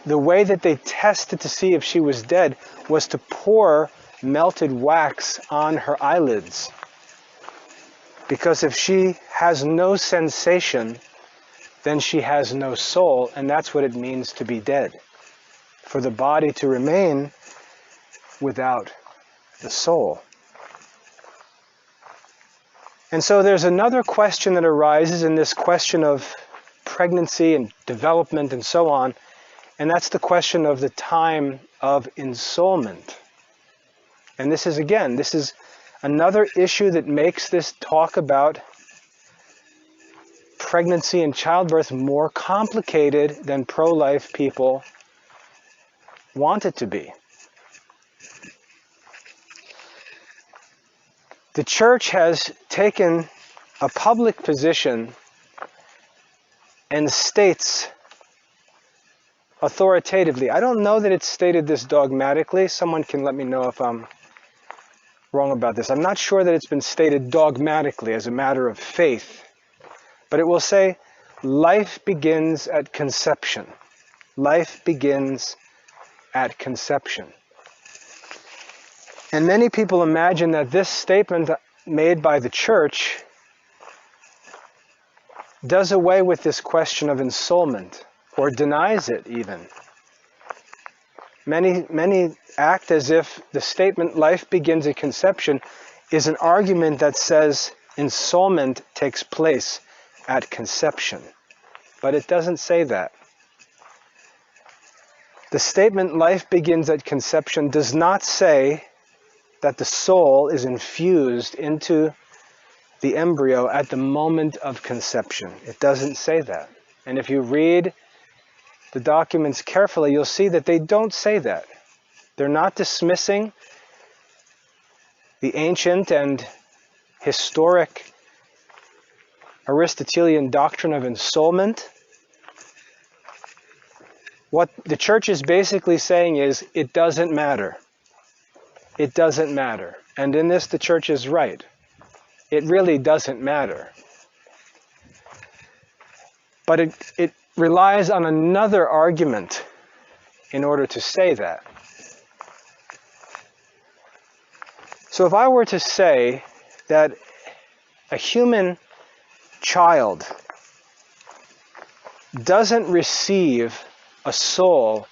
the way that they tested to see if she was dead was to pour melted wax on her eyelids. Because if she has no sensation, then she has no soul, and that's what it means to be dead. For the body to remain without the soul. And so there's another question that arises in this question of pregnancy and development and so on, and that's the question of the time of ensoulment. And this is another issue that makes this talk about pregnancy and childbirth more complicated than pro-life people want it to be. The church has taken a public position and states authoritatively. I don't know that it's stated this dogmatically. Someone can let me know if I'm wrong about this. I'm not sure that it's been stated dogmatically as a matter of faith, but it will say life begins at conception. Life begins at conception. And many people imagine that this statement made by the church does away with this question of ensoulment, or denies it even. Many act as if the statement life begins at conception is an argument that says ensoulment takes place at conception. But it doesn't say that. The statement life begins at conception does not say that the soul is infused into the embryo at the moment of conception. It doesn't say that. And if you read the documents carefully, you'll see that they don't say that. They're not dismissing the ancient and historic Aristotelian doctrine of ensoulment. What the church is basically saying is, it doesn't matter. It doesn't matter. And in this, the church is right. It really doesn't matter. But it relies on another argument in order to say that. So if I were to say that a human child doesn't receive a soul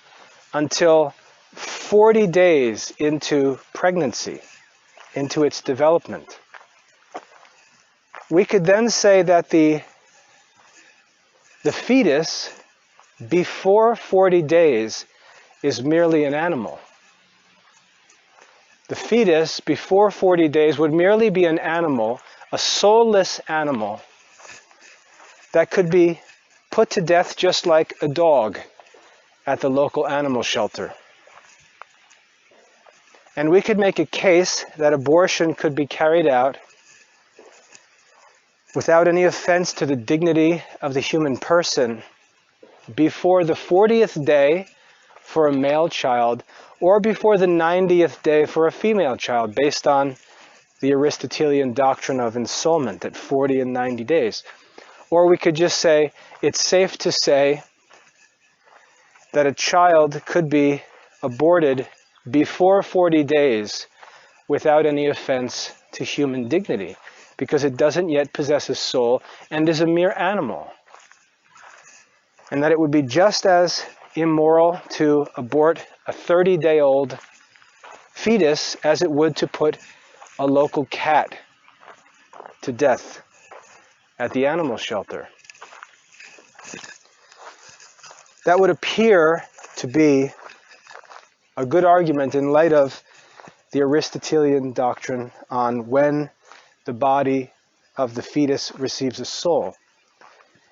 until 40 days into pregnancy, into its development, we could then say that the fetus before 40 days is merely an animal. The fetus before 40 days would merely be an animal, a soulless animal, that could be put to death just like a dog at the local animal shelter. And we could make a case that abortion could be carried out without any offense to the dignity of the human person before the 40th day for a male child, or before the 90th day for a female child, based on the Aristotelian doctrine of ensoulment at 40 and 90 days. Or we could just say, it's safe to say that a child could be aborted before 40 days without any offense to human dignity, because it doesn't yet possess a soul and is a mere animal. And that it would be just as immoral to abort a 30-day-old fetus as it would to put a local cat to death at the animal shelter. That would appear to be a good argument in light of the Aristotelian doctrine on when the body of the fetus receives a soul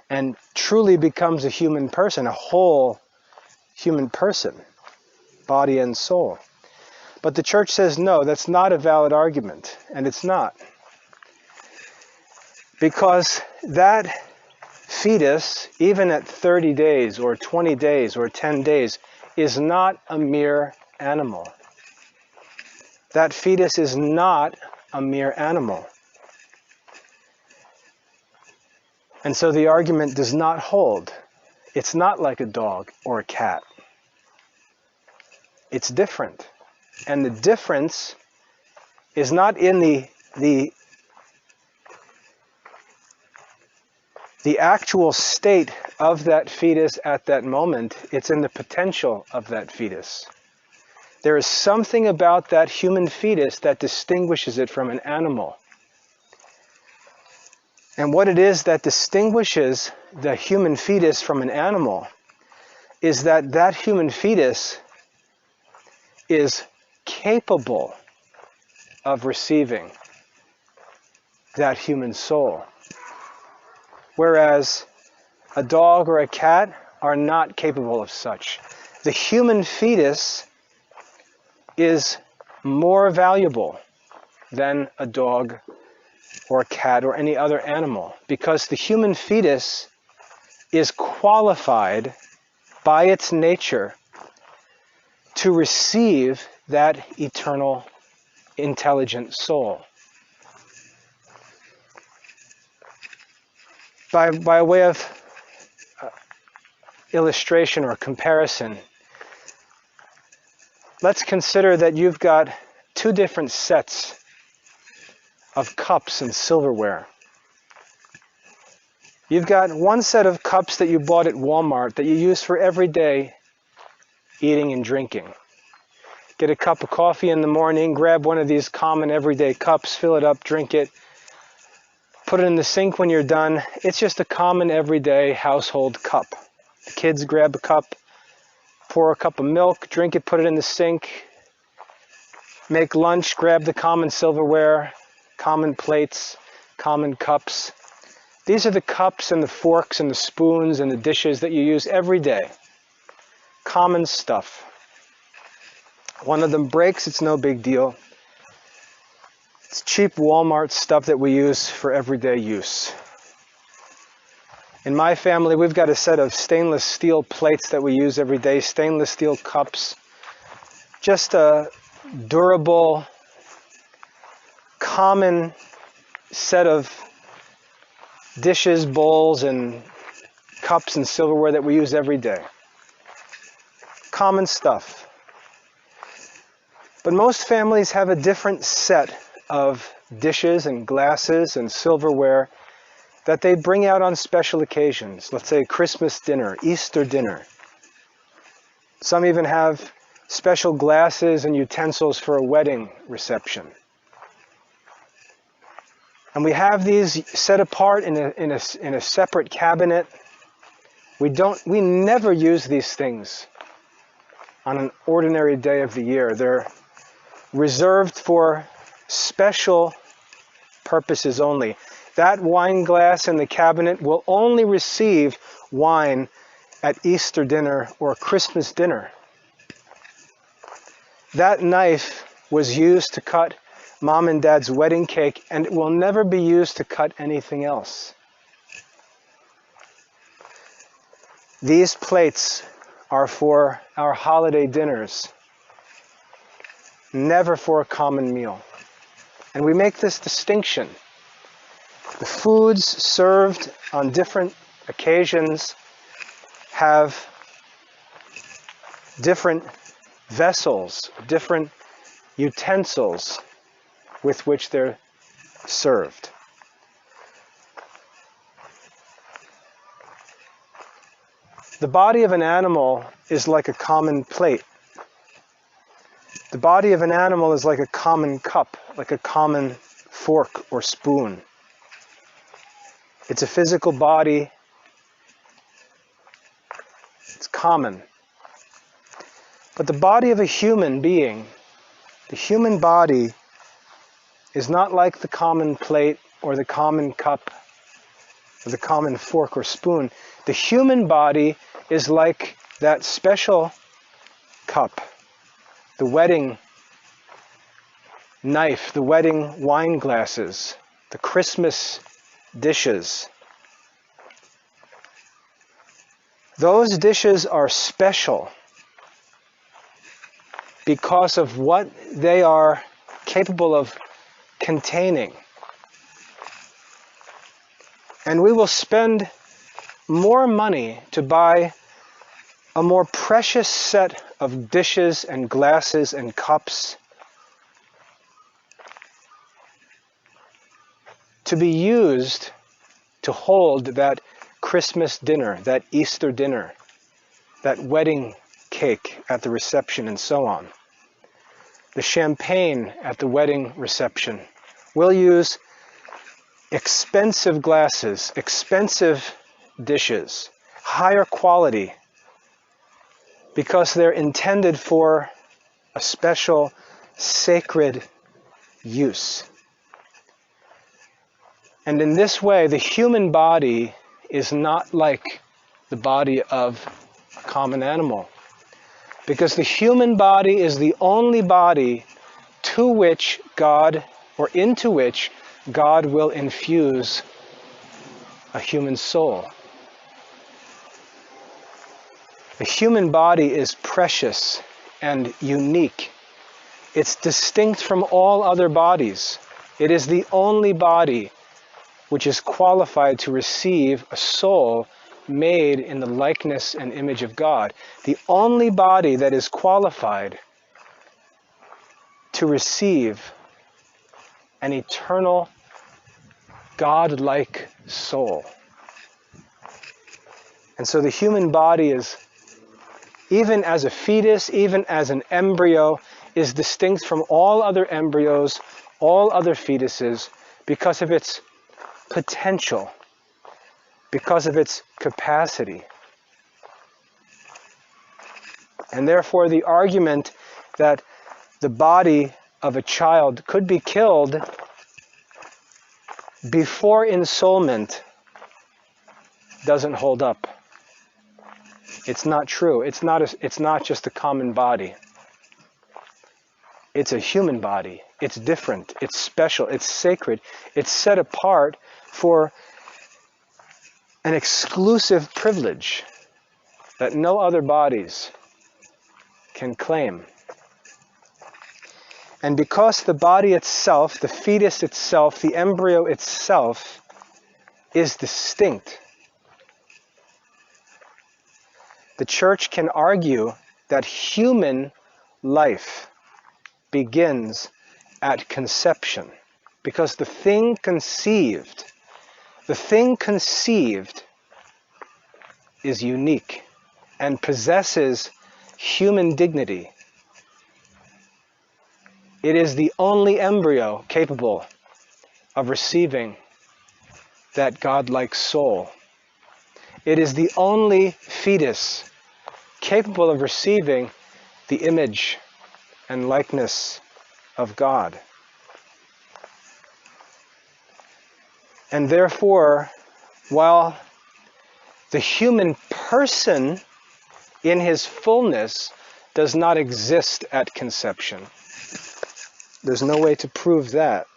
and truly becomes a human person, a whole human person, body and soul. But the church says, no, that's not a valid argument, and it's not. Because that fetus, even at 30 days or 20 days or 10 days, is not a mere animal. That fetus is not a mere animal. And so the argument does not hold. It's not like a dog or a cat. It's different. And the difference is not in the actual state of that fetus at that moment. It's in the potential of that fetus. There is something about that human fetus that distinguishes it from an animal. And what it is that distinguishes the human fetus from an animal is that that human fetus is capable of receiving that human soul. Whereas a dog or a cat are not capable of such. The human fetus is more valuable than a dog or a cat or any other animal, because the human fetus is qualified by its nature to receive that eternal, intelligent soul. By way of illustration or comparison, let's consider that you've got two different sets of cups and silverware. You've got one set of cups that you bought at Walmart that you use for everyday eating and drinking. Get a cup of coffee in the morning, grab one of these common everyday cups, fill it up, drink it, put it in the sink when you're done. It's just a common everyday household cup. The kids grab a cup, pour a cup of milk, drink it, put it in the sink, make lunch, grab the common silverware, common plates, common cups. These are the cups and the forks and the spoons and the dishes that you use every day. Common stuff. One of them breaks, it's no big deal. It's cheap Walmart stuff that we use for everyday use. In my family, we've got a set of stainless steel plates that we use every day, stainless steel cups. Just a durable, common set of dishes, bowls, and cups and silverware that we use every day. Common stuff. But most families have a different set of dishes and glasses and silverware that they bring out on special occasions. Let's say Christmas dinner, Easter dinner. Some even have special glasses and utensils for a wedding reception. And we have these set apart in a separate cabinet. We never use these things on an ordinary day of the year. They're reserved for special purposes only. That wine glass in the cabinet will only receive wine at Easter dinner or Christmas dinner. That knife was used to cut Mom and Dad's wedding cake, and it will never be used to cut anything else. These plates are for our holiday dinners, never for a common meal. And we make this distinction. The foods served on different occasions have different vessels, different utensils with which they're served. The body of an animal is like a common plate. The body of an animal is like a common cup, like a common fork or spoon. It's a physical body. It's common. But the body of a human being, the human body, is not like the common plate or the common cup or the common fork or spoon. The human body is like that special cup, the wedding knife, the wedding wine glasses, the Christmas dishes. Those dishes are special because of what they are capable of containing. And we will spend more money to buy a more precious set of dishes and glasses and cups to be used to hold that Christmas dinner, that Easter dinner, that wedding cake at the reception, and so on. The champagne at the wedding reception. We'll use expensive glasses, expensive dishes, higher quality, because they're intended for a special sacred use. And in this way, the human body is not like the body of a common animal, because the human body is the only body to which God, or into which God will infuse a human soul. The human body is precious and unique. It's distinct from all other bodies. It is the only body which is qualified to receive a soul made in the likeness and image of God. The only body that is qualified to receive an eternal, God-like soul. And so the human body is, even as a fetus, even as an embryo, is distinct from all other embryos, all other fetuses, because of its potential, because of its capacity. And therefore the argument that the body of a child could be killed before ensoulment doesn't hold up. It's not true. It's not just a common body. It's a human body. It's different. It's special. It's sacred. It's set apart for an exclusive privilege that no other bodies can claim. And because the body itself, the fetus itself, the embryo itself is distinct, the Church can argue that human life begins at conception, because the thing conceived is unique and possesses human dignity. It is the only embryo capable of receiving that God-like soul. It is the only fetus capable of receiving the image and likeness of God. And therefore, while the human person in his fullness does not exist at conception, there's no way to prove that,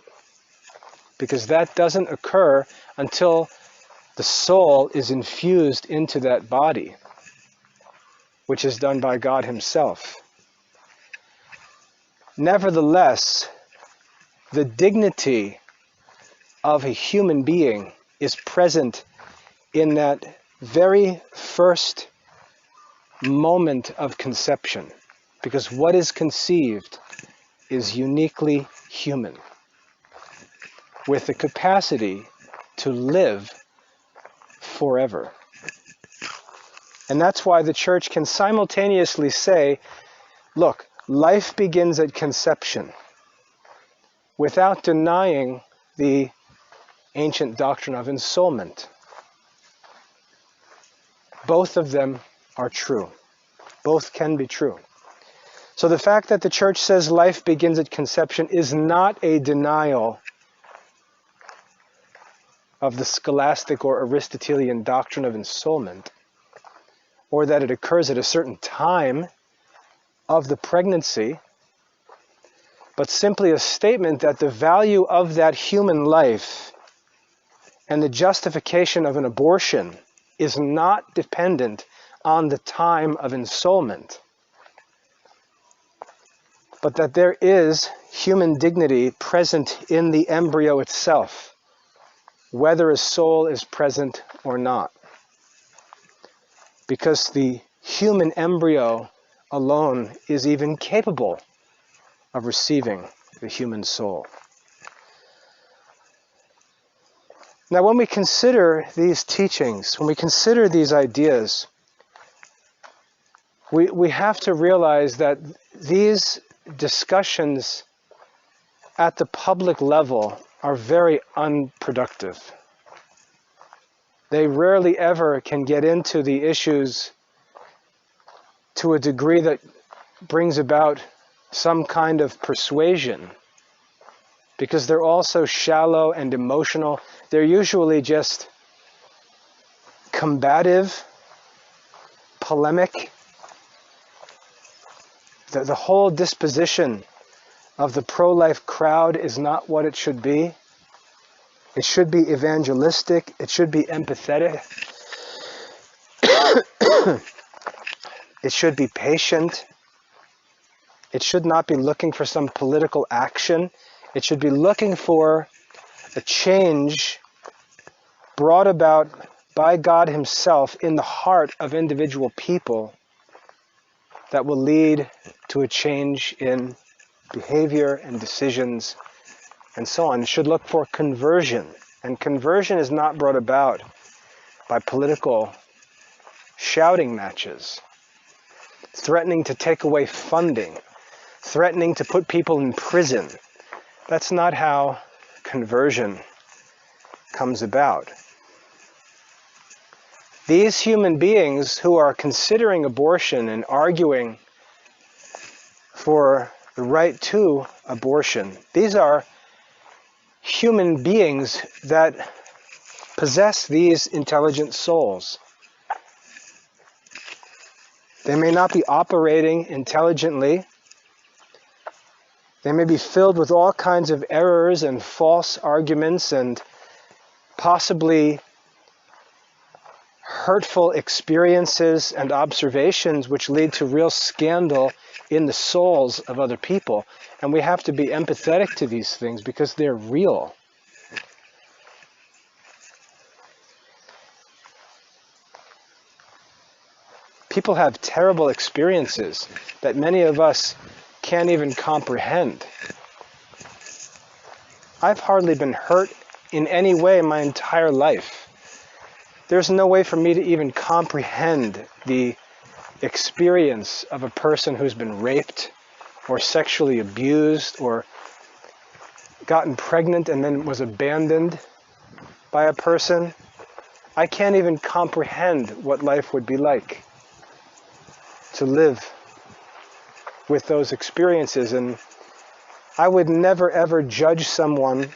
because that doesn't occur until the soul is infused into that body, which is done by God himself. Nevertheless, the dignity of a human being is present in that very first moment of conception, because what is conceived is uniquely human, with the capacity to live forever. And that's why the Church can simultaneously say, look, life begins at conception, without denying the ancient doctrine of ensoulment. Both of them are true. Both can be true. So the fact that the Church says life begins at conception is not a denial of the scholastic or Aristotelian doctrine of ensoulment, or that it occurs at a certain time of the pregnancy, but simply a statement that the value of that human life and the justification of an abortion is not dependent on the time of ensoulment, but that there is human dignity present in the embryo itself, whether a soul is present or not. Because the human embryo alone is even capable of receiving the human soul. Now, when we consider these teachings, when we consider these ideas, we have to realize that these discussions at the public level are very unproductive. They rarely ever can get into the issues to a degree that brings about some kind of persuasion, because they're all so shallow and emotional. They're usually just combative, polemic. The whole disposition of the pro-life crowd is not what it should be. It should be evangelistic. It should be empathetic. It should be patient. It should not be looking for some political action. It should be looking for a change brought about by God Himself in the heart of individual people that will lead to a change in behavior and decisions and so on. It should look for conversion. And conversion is not brought about by political shouting matches, threatening to take away funding, threatening to put people in prison. That's not how conversion comes about. These human beings who are considering abortion and arguing for the right to abortion, these are human beings that possess these intelligent souls. They may not be operating intelligently. They may be filled with all kinds of errors and false arguments and possibly hurtful experiences and observations which lead to real scandal in the souls of other people. And we have to be empathetic to these things because they're real. People have terrible experiences that many of us can't even comprehend. I've hardly been hurt in any way my entire life. There's no way for me to even comprehend the experience of a person who's been raped or sexually abused or gotten pregnant and then was abandoned by a person. I can't even comprehend what life would be like to live with those experiences. And I would never ever judge someone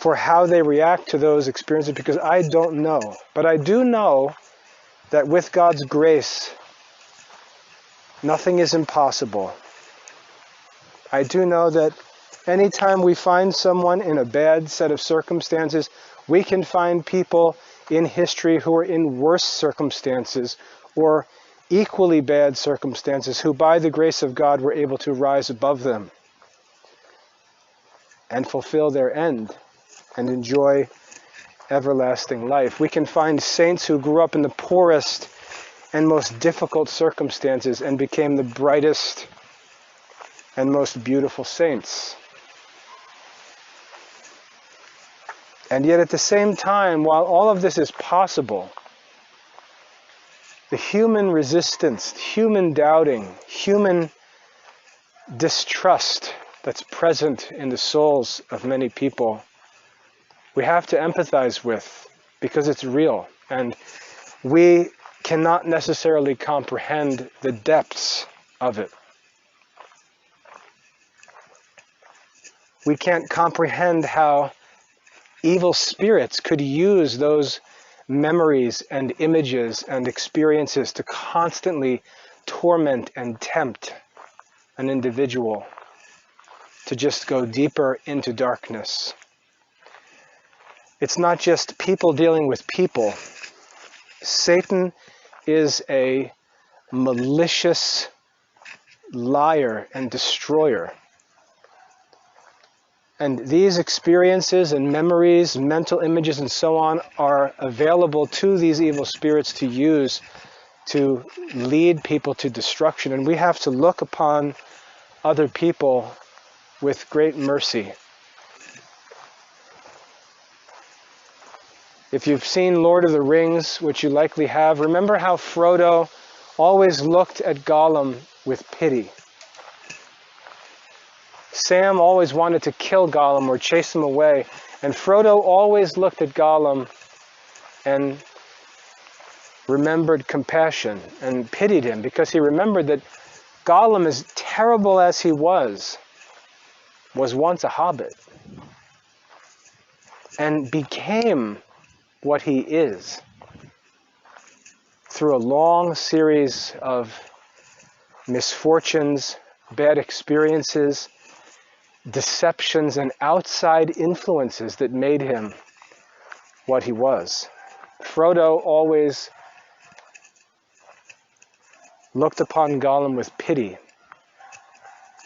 for how they react to those experiences because I don't know. But I do know that with God's grace, nothing is impossible. I do know that anytime we find someone in a bad set of circumstances, we can find people in history who are in worse circumstances or equally bad circumstances who by the grace of God were able to rise above them and fulfill their end and enjoy everlasting life. We can find saints who grew up in the poorest and most difficult circumstances and became the brightest and most beautiful saints. And yet at the same time, while all of this is possible, the human resistance, human doubting, human distrust that's present in the souls of many people, we have to empathize with because it's real. And we cannot necessarily comprehend the depths of it. We can't comprehend how evil spirits could use those memories and images and experiences to constantly torment and tempt an individual to just go deeper into darkness. It's not just people dealing with people. Satan is a malicious liar and destroyer. And these experiences and memories, mental images and so on are available to these evil spirits to use to lead people to destruction. And we have to look upon other people with great mercy. If you've seen Lord of the Rings, which you likely have, remember how Frodo always looked at Gollum with pity. Sam always wanted to kill Gollum or chase him away, and Frodo always looked at Gollum and remembered compassion and pitied him because he remembered that Gollum, as terrible as he was once a hobbit and became what he is through a long series of misfortunes, bad experiences, deceptions, and outside influences that made him what he was. Frodo always looked upon Gollum with pity.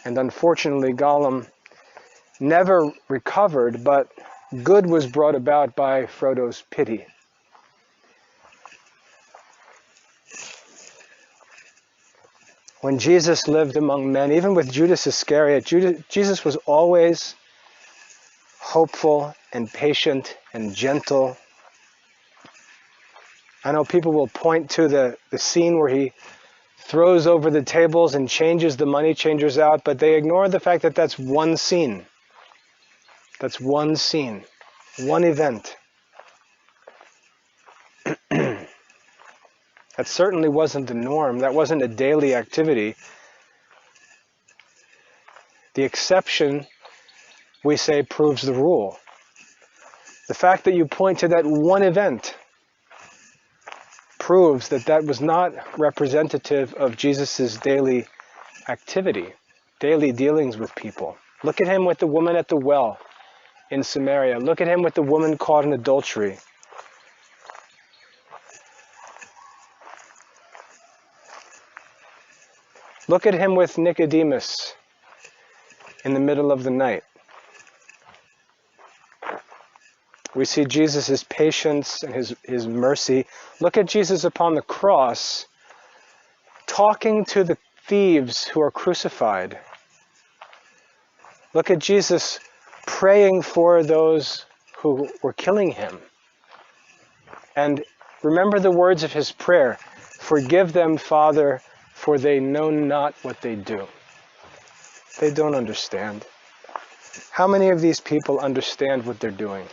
And unfortunately, Gollum never recovered, but good was brought about by Frodo's pity. When Jesus lived among men, even with Judas Iscariot, Jesus was always hopeful and patient and gentle. I know people will point to the scene where he throws over the tables and changes the money changers out, but they ignore the fact that that's one scene. That's one scene, one event. That certainly wasn't the norm. That wasn't a daily activity. The exception, we say, proves the rule. The fact that you point to that one event proves that that was not representative of Jesus' daily activity, daily dealings with people. Look at him with the woman at the well in Samaria. Look at him with the woman caught in adultery. Look at him with Nicodemus in the middle of the night. We see Jesus' patience and his mercy. Look at Jesus upon the cross, talking to the thieves who are crucified. Look at Jesus praying for those who were killing him. And remember the words of his prayer, "Forgive them, Father, for they know not what they do." They don't understand. How many of these people understand what they're doing?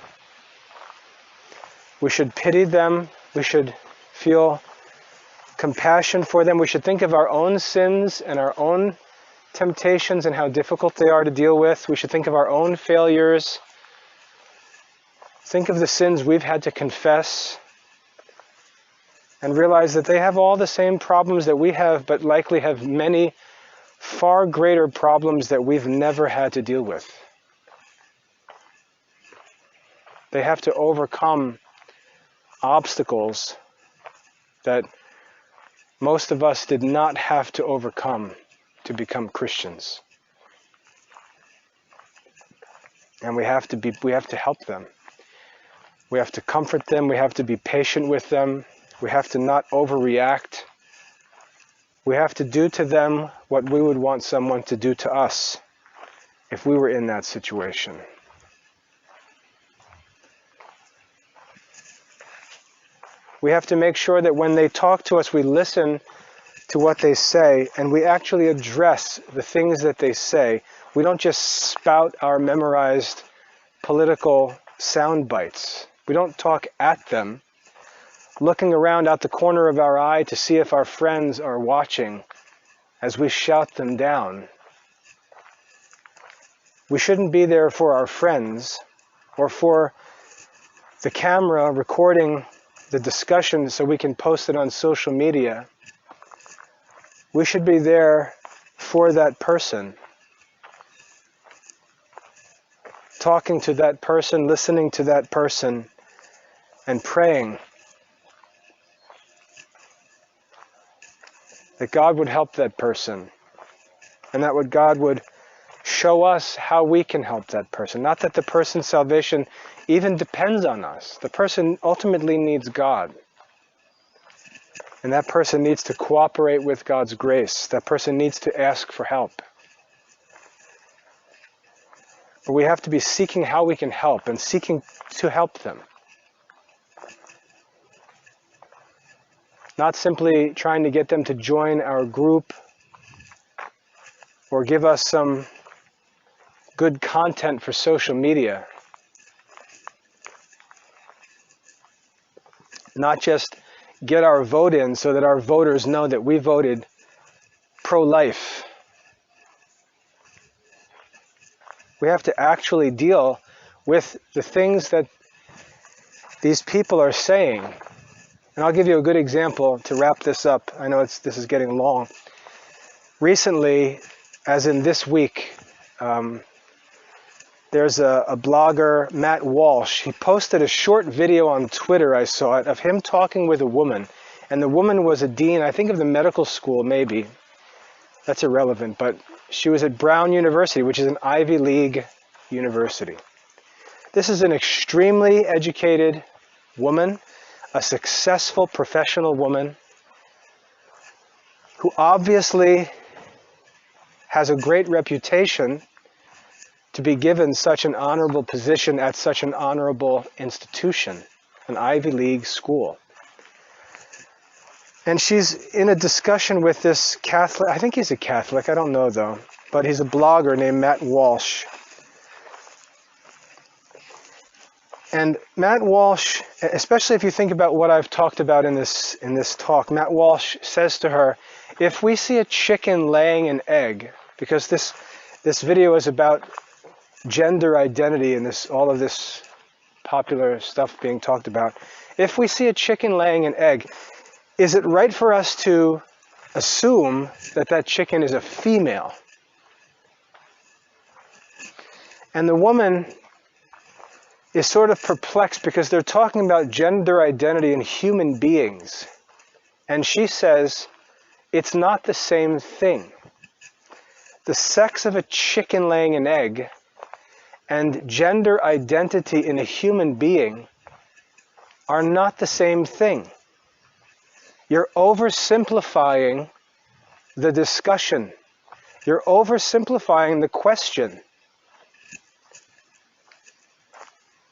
We should pity them. We should feel compassion for them. We should think of our own sins and our own temptations and how difficult they are to deal with. We should think of our own failures. Think of the sins we've had to confess and realize that they have all the same problems that we have, but likely have many far greater problems that we've never had to deal with. They have to overcome obstacles that most of us did not have to overcome to become Christians. And we have to help them. We have to comfort them. We have to be patient with them. We have to not overreact. We have to do to them what we would want someone to do to us if we were in that situation. We have to make sure that when they talk to us, we listen to what they say and we actually address the things that they say. We don't just spout our memorized political sound bites. We don't talk at them, looking around out the corner of our eye to see if our friends are watching as we shout them down. We shouldn't be there for our friends or for the camera recording the discussion so we can post it on social media. We should be there for that person, talking to that person, listening to that person, and praying that God would help that person, and that God would show us how we can help that person. Not that the person's salvation even depends on us. The person ultimately needs God. And that person needs to cooperate with God's grace. That person needs to ask for help. But we have to be seeking how we can help and seeking to help them. Not simply trying to get them to join our group or give us some good content for social media. Not just get our vote in so that our voters know that we voted pro-life. We have to actually deal with the things that these people are saying. And I'll give you a good example to wrap this up. I know this is getting long. Recently, as in this week, there's a blogger, Matt Walsh. He posted a short video on Twitter, I saw it, of him talking with a woman. And the woman was a dean, I think of the medical school, maybe. That's irrelevant, but she was at Brown University, which is an Ivy League university. This is an extremely educated woman, a successful professional woman, who obviously has a great reputation to be given such an honorable position at such an honorable institution, an Ivy League school. And she's in a discussion with this Catholic, I think he's a Catholic, I don't know though, but he's a blogger named Matt Walsh. And Matt Walsh, especially if you think about what I've talked about in this talk, Matt Walsh says to her, if we see a chicken laying an egg, because this video is about gender identity and all of this popular stuff being talked about. If we see a chicken laying an egg, is it right for us to assume that that chicken is a female? And the woman is sort of perplexed because they're talking about gender identity in human beings. And she says, it's not the same thing. The sex of a chicken laying an egg and gender identity in a human being are not the same thing. You're oversimplifying the discussion. You're oversimplifying the question.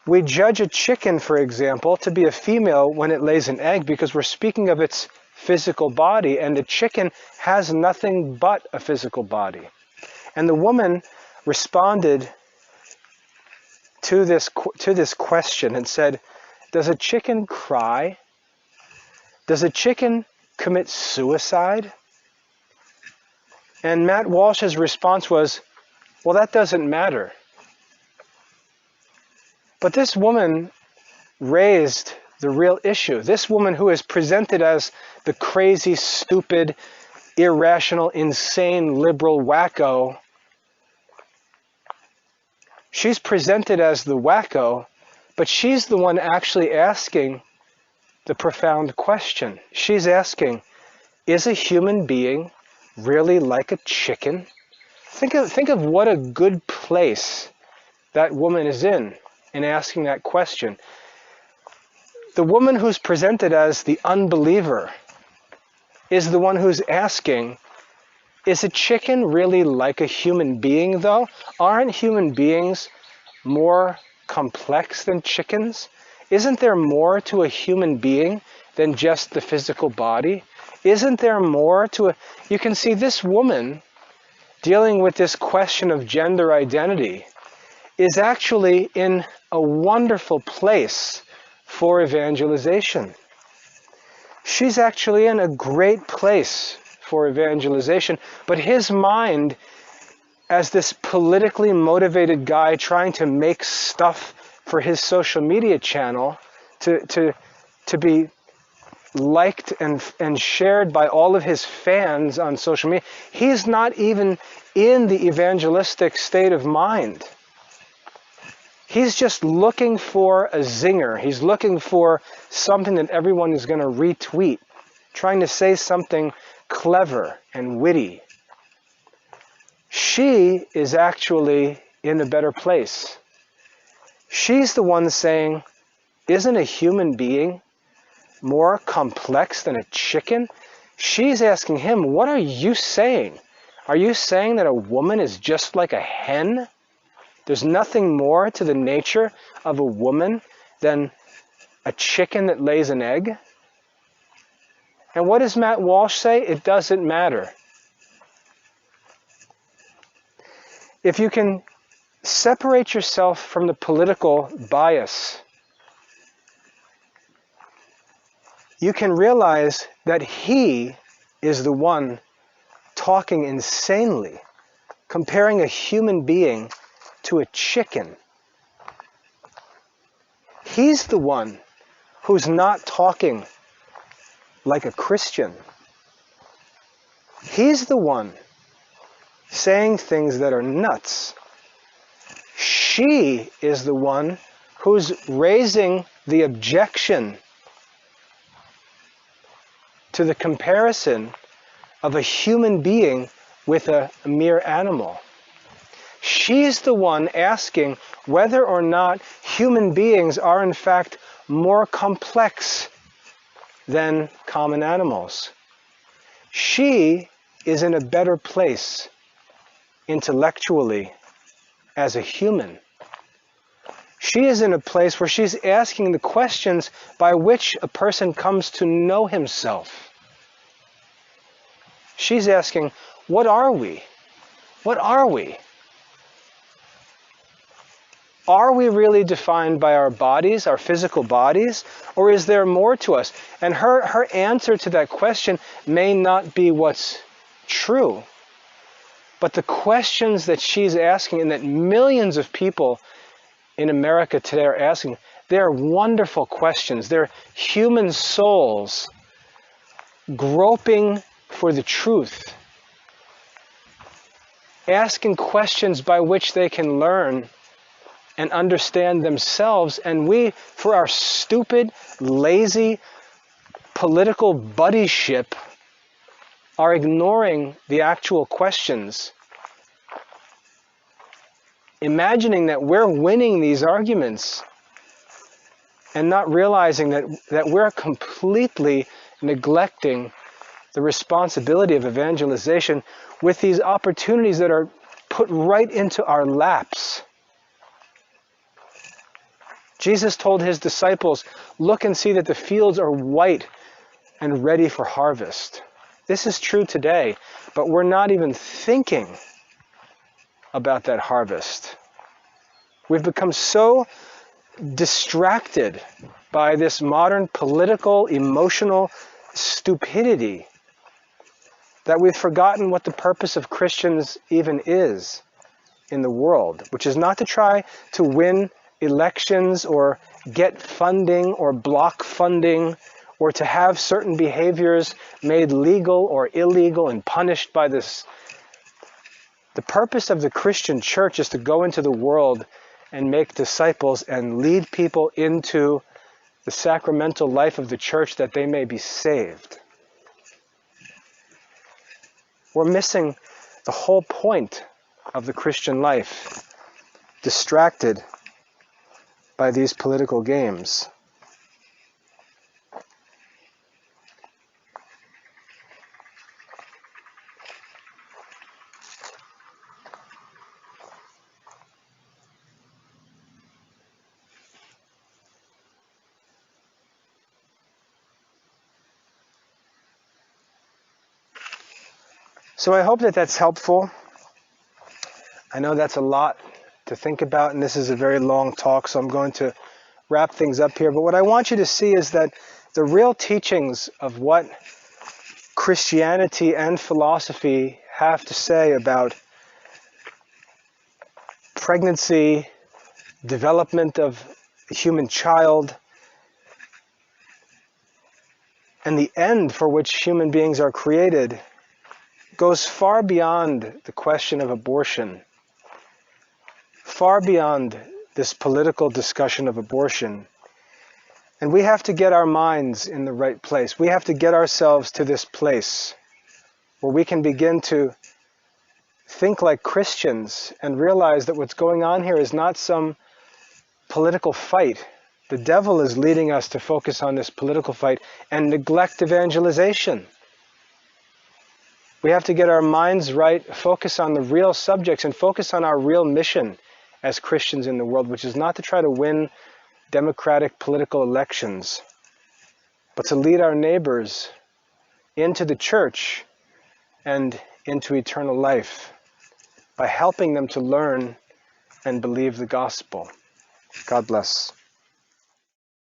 We judge a chicken, for example, to be a female when it lays an egg because we're speaking of its physical body, and the chicken has nothing but a physical body. And the woman responded to this question and said, does a chicken cry? Does a chicken commit suicide? And Matt Walsh's response was, well, that doesn't matter. But this woman raised the real issue. This woman who is presented as the crazy, stupid, irrational, insane, liberal wacko, she's presented as the wacko, but she's the one actually asking the profound question. She's asking, is a human being really like a chicken? Think of what a good place that woman is in asking that question. The woman who's presented as the unbeliever is the one who's asking, is a chicken really like a human being though? Aren't human beings more complex than chickens? Isn't there more to a human being than just the physical body? Isn't there more to a... You can see this woman dealing with this question of gender identity is actually in a wonderful place for evangelization. She's actually in a great place for evangelization, but his mind, as this politically motivated guy trying to make stuff for his social media channel to be liked and shared by all of his fans on social media, he's not even in the evangelistic state of mind. He's just looking for a zinger. He's looking for something that everyone is going to retweet, trying to say something clever and witty. She is actually in a better place. She's the one saying, isn't a human being more complex than a chicken? She's asking him, what are you saying? Are you saying that a woman is just like a hen? There's nothing more to the nature of a woman than a chicken that lays an egg? And what does Matt Walsh say? It doesn't matter. If you can separate yourself from the political bias, you can realize that he is the one talking insanely, comparing a human being to a chicken. He's the one who's not talking like a Christian. He's the one saying things that are nuts. She is the one who's raising the objection to the comparison of a human being with a mere animal. She's the one asking whether or not human beings are in fact more complex than common animals. She is in a better place intellectually as a human. She is in a place where she's asking the questions by which a person comes to know himself. She's asking, what are we? What are we? Are we really defined by our bodies, our physical bodies, or is there more to us? And her answer to that question may not be what's true, but the questions that she's asking and that millions of people in America today are asking, they're wonderful questions. They're human souls groping for the truth, asking questions by which they can learn and understand themselves. And we, for our stupid, lazy, political buddyship, are ignoring the actual questions, imagining that we're winning these arguments and not realizing that we're completely neglecting the responsibility of evangelization with these opportunities that are put right into our laps. Jesus told his disciples, look and see that the fields are white and ready for harvest. This is true today, but we're not even thinking about that harvest. We've become so distracted by this modern political, emotional stupidity that we've forgotten what the purpose of Christians even is in the world, which is not to try to win elections or get funding or block funding or to have certain behaviors made legal or illegal and punished by this. The purpose of the Christian church is to go into the world and make disciples and lead people into the sacramental life of the church that they may be saved. We're missing the whole point of the Christian life, distracted by these political games. So I hope that that's helpful. I know that's a lot to think about, and this is a very long talk, so I'm going to wrap things up here. But what I want you to see is that the real teachings of what Christianity and philosophy have to say about pregnancy, development of the human child, and the end for which human beings are created goes far beyond the question of abortion, far beyond this political discussion of abortion. And we have to get our minds in the right place. We have to get ourselves to this place where we can begin to think like Christians and realize that what's going on here is not some political fight. The devil is leading us to focus on this political fight and neglect evangelization. We have to get our minds right, focus on the real subjects, and focus on our real mission as Christians in the world, which is not to try to win democratic political elections, but to lead our neighbors into the church and into eternal life by helping them to learn and believe the gospel. God bless.